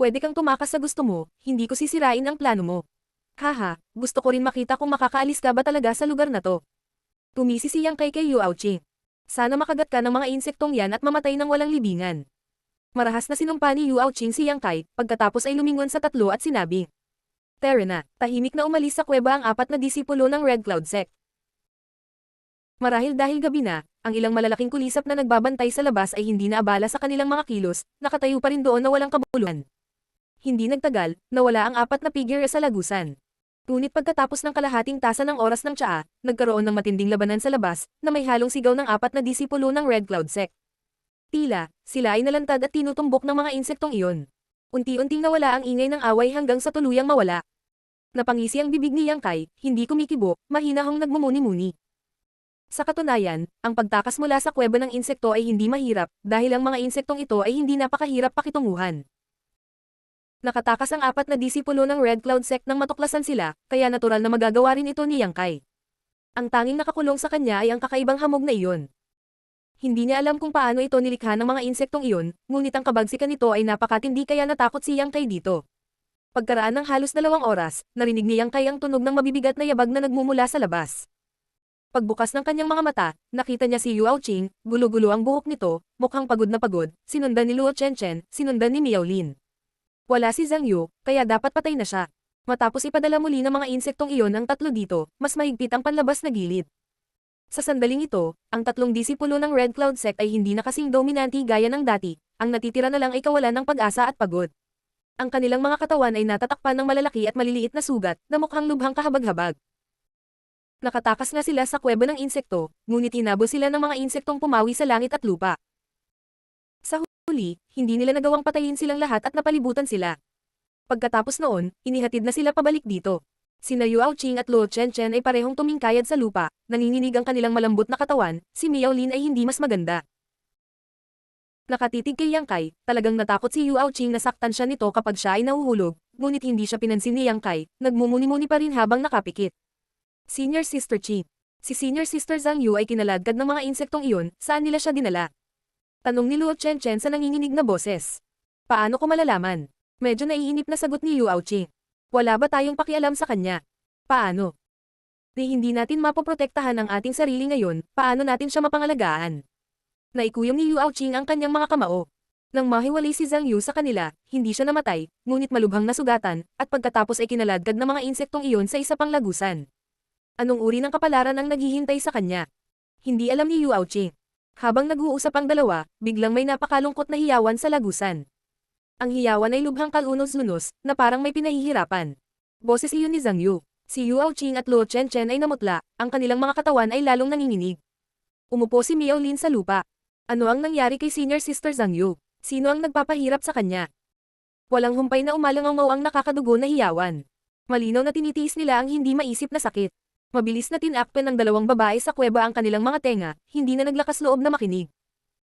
Pwede kang tumakas sa gusto mo, hindi ko sisirain ang plano mo. Haha, gusto ko rin makita kung makakaalis ka ba talaga sa lugar na to. Tumisi si Yang Kai kay Yu Aoqing. Sana makagat ka ng mga insektong yan at mamatay ng walang libingan. Marahas na sinumpa ni Yu Aoqing si Yang Kai, pagkatapos ay lumingon sa tatlo at sinabi. Terena, tahimik na umalis sa kuweba ang 4 na disipulo ng Red Cloud Sect. Marahil dahil gabi na, ang ilang malalaking kulisap na nagbabantay sa labas ay hindi naabala sa kanilang mga kilos, nakatayo pa rin doon na walang kabuluhan. Hindi nagtagal, nawala ang 4 na figure sa lagusan. Ngunit pagkatapos ng kalahating tasa ng oras ng tsaa, nagkaroon ng matinding labanan sa labas, na may halong sigaw ng 4 na disipulo ng Red Cloud Sect. Tila, sila ay nalantad at tinutumbok ng mga insektong iyon. Unti-unting nawala ang ingay ng away hanggang sa tuluyang mawala. Napangisi ang bibig ni Yang Kai, hindi kumikibo, mahinahong nagmumuni-muni. Sa katunayan, ang pagtakas mula sa kuweba ng insekto ay hindi mahirap, dahil ang mga insektong ito ay hindi napakahirap pakitunguhan. Nakatakas ang 4 na disipulo ng Red Cloud Sect nang matuklasan sila, kaya natural na magagawa rin ito ni Yang Kai. Ang tanging nakakulong sa kanya ay ang kakaibang hamog na iyon. Hindi niya alam kung paano ito nilikha ng mga insektong iyon, ngunit ang kabagsikan nito ay napakatindi kaya natakot si Yang Kai dito. Pagkaraan ng halos 2 oras, narinig ni Yang Kai ang tunog ng mabibigat na yabag na nagmumula sa labas. Pagbukas ng kanyang mga mata, nakita niya si Yu Aoqing, gulo-gulo ang buhok nito, mukhang pagod na pagod, sinundan ni Luo Chenchen, sinundan ni Miao Lin. Wala si Zhang Yu, kaya dapat patay na siya. Matapos ipadala muli ng mga insektong iyon ang 3 dito, mas mahigpit ang panlabas na gilid. Sa sandaling ito, ang 3 disipulo ng Red Cloud Sect ay hindi na kasing dominanti gaya ng dati, ang natitira na lang ay kawalan ng pag-asa at pagod. Ang kanilang mga katawan ay natatakpan ng malalaki at maliliit na sugat, na mukhang lubhang kahabag-habag. Nakatakas nga sila sa kuweba ng insekto, ngunit hinabol sila ng mga insektong pumawi sa langit at lupa. Sa huli, hindi nila nagawang patayin silang lahat at napalibutan sila. Pagkatapos noon, inihatid na sila pabalik dito. Sina Yu Aoqing at Luo Chenchen ay parehong tumingkayad sa lupa, nanginginig ang kanilang malambot na katawan, si Miao Lin ay hindi mas maganda. Nakatitig kay Yang Kai, talagang natakot si Yu Aoqing na saktan siya nito kapag siya ay nahuhulog, ngunit hindi siya pinansin ni Yang Kai, nagmumuni-muni pa rin habang nakapikit. Senior Sister Chi. Si Senior Sister Zhang Yu ay kinaladkad ng mga insektong iyon, saan nila siya dinala? Tanong ni Luo Chenchen sa nanginginig na boses. Paano ko malalaman? Medyo naiinip na sagot ni Yu Aoqing. Wala ba tayong pakialam sa kanya? Paano? Di hindi natin mapoprotektahan ang ating sarili ngayon, paano natin siya mapangalagaan? Naikuyom ni Yu Aoqing ang kanyang mga kamao. Nang mahiwalay si Zhang Yu sa kanila, hindi siya namatay, ngunit malubhang nasugatan, at pagkatapos ay kinaladkad ng mga insektong iyon sa isa pang lagusan. Anong uri ng kapalaran ang naghihintay sa kanya? Hindi alam ni Yu Aoqing. Habang nag-uusap ang dalawa, biglang may napakalungkot na hiyawan sa lagusan. Ang hiyawan ay lubhang kalunos-lunos, na parang may pinahihirapan. Boses iyon ni Zhang Yu. Si Yu Aoqing at Luo Chenchen ay namutla, ang kanilang mga katawan ay lalong nanginginig. Umupo si Miao Lin sa lupa. Ano ang nangyari kay Senior Sister Zhang Yu? Sino ang nagpapahirap sa kanya? Walang humpay na umalangaw ang nakakadugo na hiyawan. Malinaw na tinitiis nila ang hindi maisip na sakit. Mabilis na tinakpan ng 2 babae sa kuweba ang kanilang mga tenga, hindi na naglakas loob na makinig.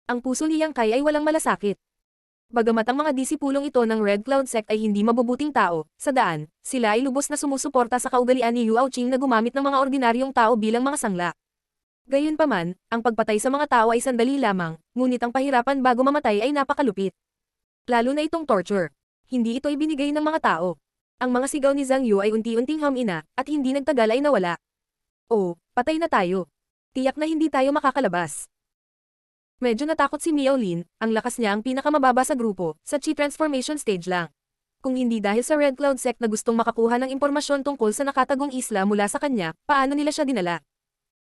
Ang puso ni Yang Kai ay walang malasakit. Bagamat ang mga disipulong ito ng Red Cloud Sect ay hindi mabubuting tao, sa daan, sila ay lubos na sumusuporta sa kaugalian ni Yu Aoqing na gumamit ng mga ordinaryong tao bilang mga sangla. Gayunpaman, ang pagpatay sa mga tao ay sandali lamang, ngunit ang pahirapan bago mamatay ay napakalupit. Lalo na itong torture. Hindi ito ibinigay ng mga tao. Ang mga sigaw ni Zhang Yu ay unti-unting hamina, at hindi nagtagal ay nawala. Oh, patay na tayo. Tiyak na hindi tayo makakalabas. Medyo natakot si Miao Lin, ang lakas niya ang pinakamababa sa grupo, sa Chi Transformation stage lang. Kung hindi dahil sa Red Cloud Sect na gustong makakuha ng impormasyon tungkol sa nakatagong isla mula sa kanya, paano nila siya dinala?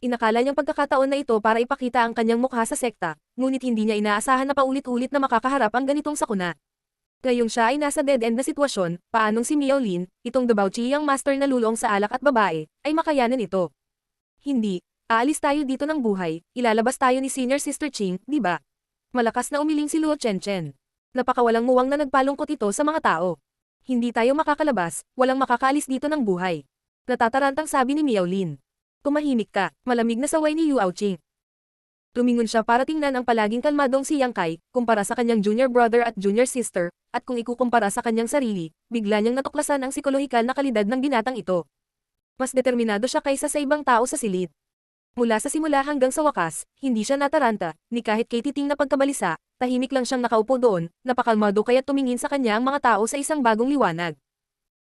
Inakala niyang pagkakataon na ito para ipakita ang kanyang mukha sa sekta, ngunit hindi niya inaasahan na paulit-ulit na makakaharap ang ganitong sakuna. Ngayong siya ay nasa dead-end na sitwasyon, paanong si Miao Lin, itong Dabao-Chiyang master na lulong sa alak at babae, ay makayanan ito? Hindi. Aalis tayo dito ng buhay, ilalabas tayo ni Senior Sister Ching, di ba? Malakas na umiling si Luo Chenchen. Napakawalang muwang na nagpalungkot ito sa mga tao. Hindi tayo makakalabas, walang makakaalis dito ng buhay. Natatarantang sabi ni Miao Lin. Tumahimik ka, malamig na saway ni Yu Aoqing. Tumingon siya para tingnan ang palaging kalmadong si Yang Kai, kumpara sa kanyang junior brother at junior sister, at kung ikukumpara sa kanyang sarili, bigla niyang natuklasan ang psikolohikal na kalidad ng binatang ito. Mas determinado siya kaysa sa ibang tao sa silid. Mula sa simula hanggang sa wakas, hindi siya nataranta, ni kahit kay titing na pagkabalisa, tahimik lang siyang nakaupo doon, napakalmado kaya tumingin sa kanya ang mga tao sa isang bagong liwanag.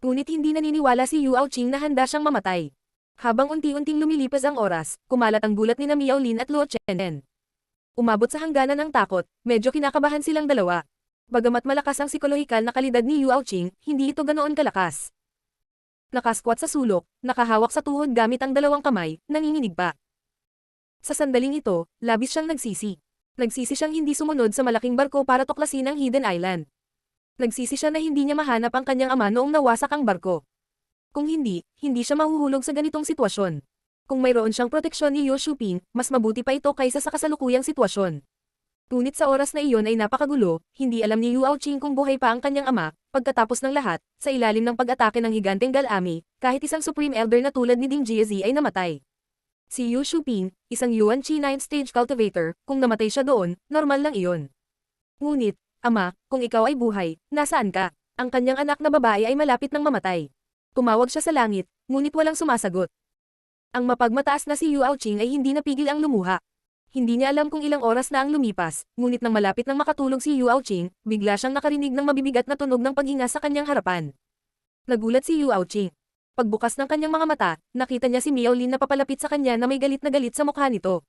Ngunit hindi naniniwala si Yu Aoqing na handa siyang mamatay. Habang unti-unting lumilipas ang oras, kumalat ang gulat ni Miao Lin at Luo Chen. Umabot sa hangganan ng takot, medyo kinakabahan silang dalawa. Bagamat malakas ang psikolohikal na kalidad ni Yu Aoqing, hindi ito ganoon kalakas. Nakasquat sa sulok, nakahawak sa tuhod gamit ang dalawang kamay, nanginginig pa. Sa sandaling ito, labis siyang nagsisi. Nagsisi siyang hindi sumunod sa malaking barko para tuklasin ang Hidden Island. Nagsisi siya na hindi niya mahanap ang kanyang ama noong nawasak ang barko. Kung hindi, hindi siya mahuhulog sa ganitong sitwasyon. Kung mayroon siyang proteksyon ni Yo Shuping, mas mabuti pa ito kaysa sa kasalukuyang sitwasyon. Ngunit sa oras na iyon ay napakagulo, hindi alam ni Yu Aoqing kung buhay pa ang kanyang ama. Pagkatapos ng lahat, sa ilalim ng pag-atake ng higanteng Galami, kahit isang Supreme Elder na tulad ni Ding Jiezi ay namatay. Si Yu Shuping, isang Yuan Chi 9th Stage Cultivator, kung namatay siya doon, normal lang iyon. Ngunit, ama, kung ikaw ay buhay, nasaan ka? Ang kanyang anak na babae ay malapit ng mamatay. Tumawag siya sa langit, ngunit walang sumasagot. Ang mapagmataas na si Yu Aoqing ay hindi napigil ang lumuha. Hindi niya alam kung ilang oras na ang lumipas, ngunit nang malapit nang makatulog si Yu Aoqing, bigla siyang nakarinig ng mabibigat na tunog ng paghinga sa kanyang harapan. Nagulat si Yu Aoqing. Pagbukas ng kanyang mga mata, nakita niya si Miao Lin na papalapit sa kanya na may galit na galit sa mukha nito.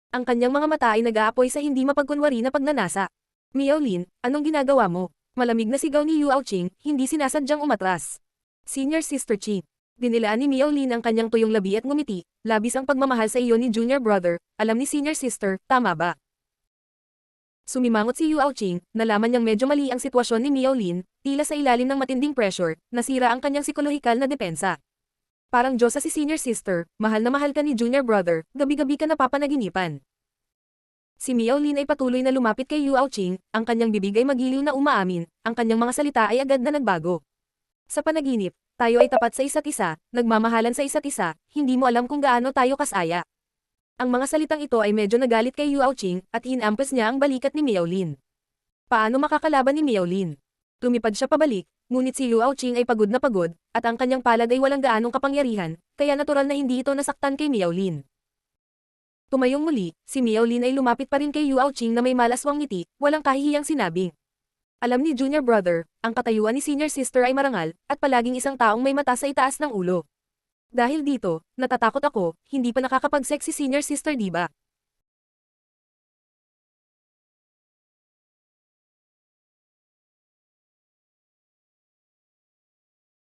Ang kanyang mga mata ay nag-aapoy sa hindi mapagkunwari na pagnanasa. Miao Lin, anong ginagawa mo? Malamig na sigaw ni Yu Aoqing, hindi sinasadyang umatras. Senior Sister Chi. Dinilaan ni Miao Lin ang kanyang tuyong labi at ngumiti, labis ang pagmamahal sa iyo ni Junior Brother, alam ni Senior Sister, tama ba? Sumimangot si Yu Aoqing, nalaman niyang medyo mali ang sitwasyon ni Miao Lin, tila sa ilalim ng matinding pressure, nasira ang kanyang psikolohikal na depensa. Parang Diyosa si Senior Sister, mahal na mahal ka ni Junior Brother, gabi-gabi ka napapanaginipan. Si Miao Lin ay patuloy na lumapit kay Yu Aoqing, ang kanyang bibig ay magiliw na umaamin, ang kanyang mga salita ay agad na nagbago. Sa panaginip, tayo ay tapat sa isa't isa, nagmamahalan sa isa't isa, hindi mo alam kung gaano tayo kasaya. Ang mga salitang ito ay medyo nagalit kay Yu Aoqing at hinampas niya ang balikat ni Miao Lin. Paano makakalaban ni Miao Lin? Tumipad siya pabalik, ngunit si Yu Aoqing ay pagod na pagod, at ang kanyang palad ay walang gaanong kapangyarihan, kaya natural na hindi ito nasaktan kay Miao Lin. Tumayong muli, si Miao Lin ay lumapit pa rin kay Yu Aoqing na may malaswang ngiti, walang kahihiyang sinabing. Alam ni Junior Brother, ang katayuan ni Senior Sister ay marangal, at palaging isang taong may mata sa itaas ng ulo. Dahil dito, natatakot ako, hindi pa nakakapag-sex si Senior Sister diba?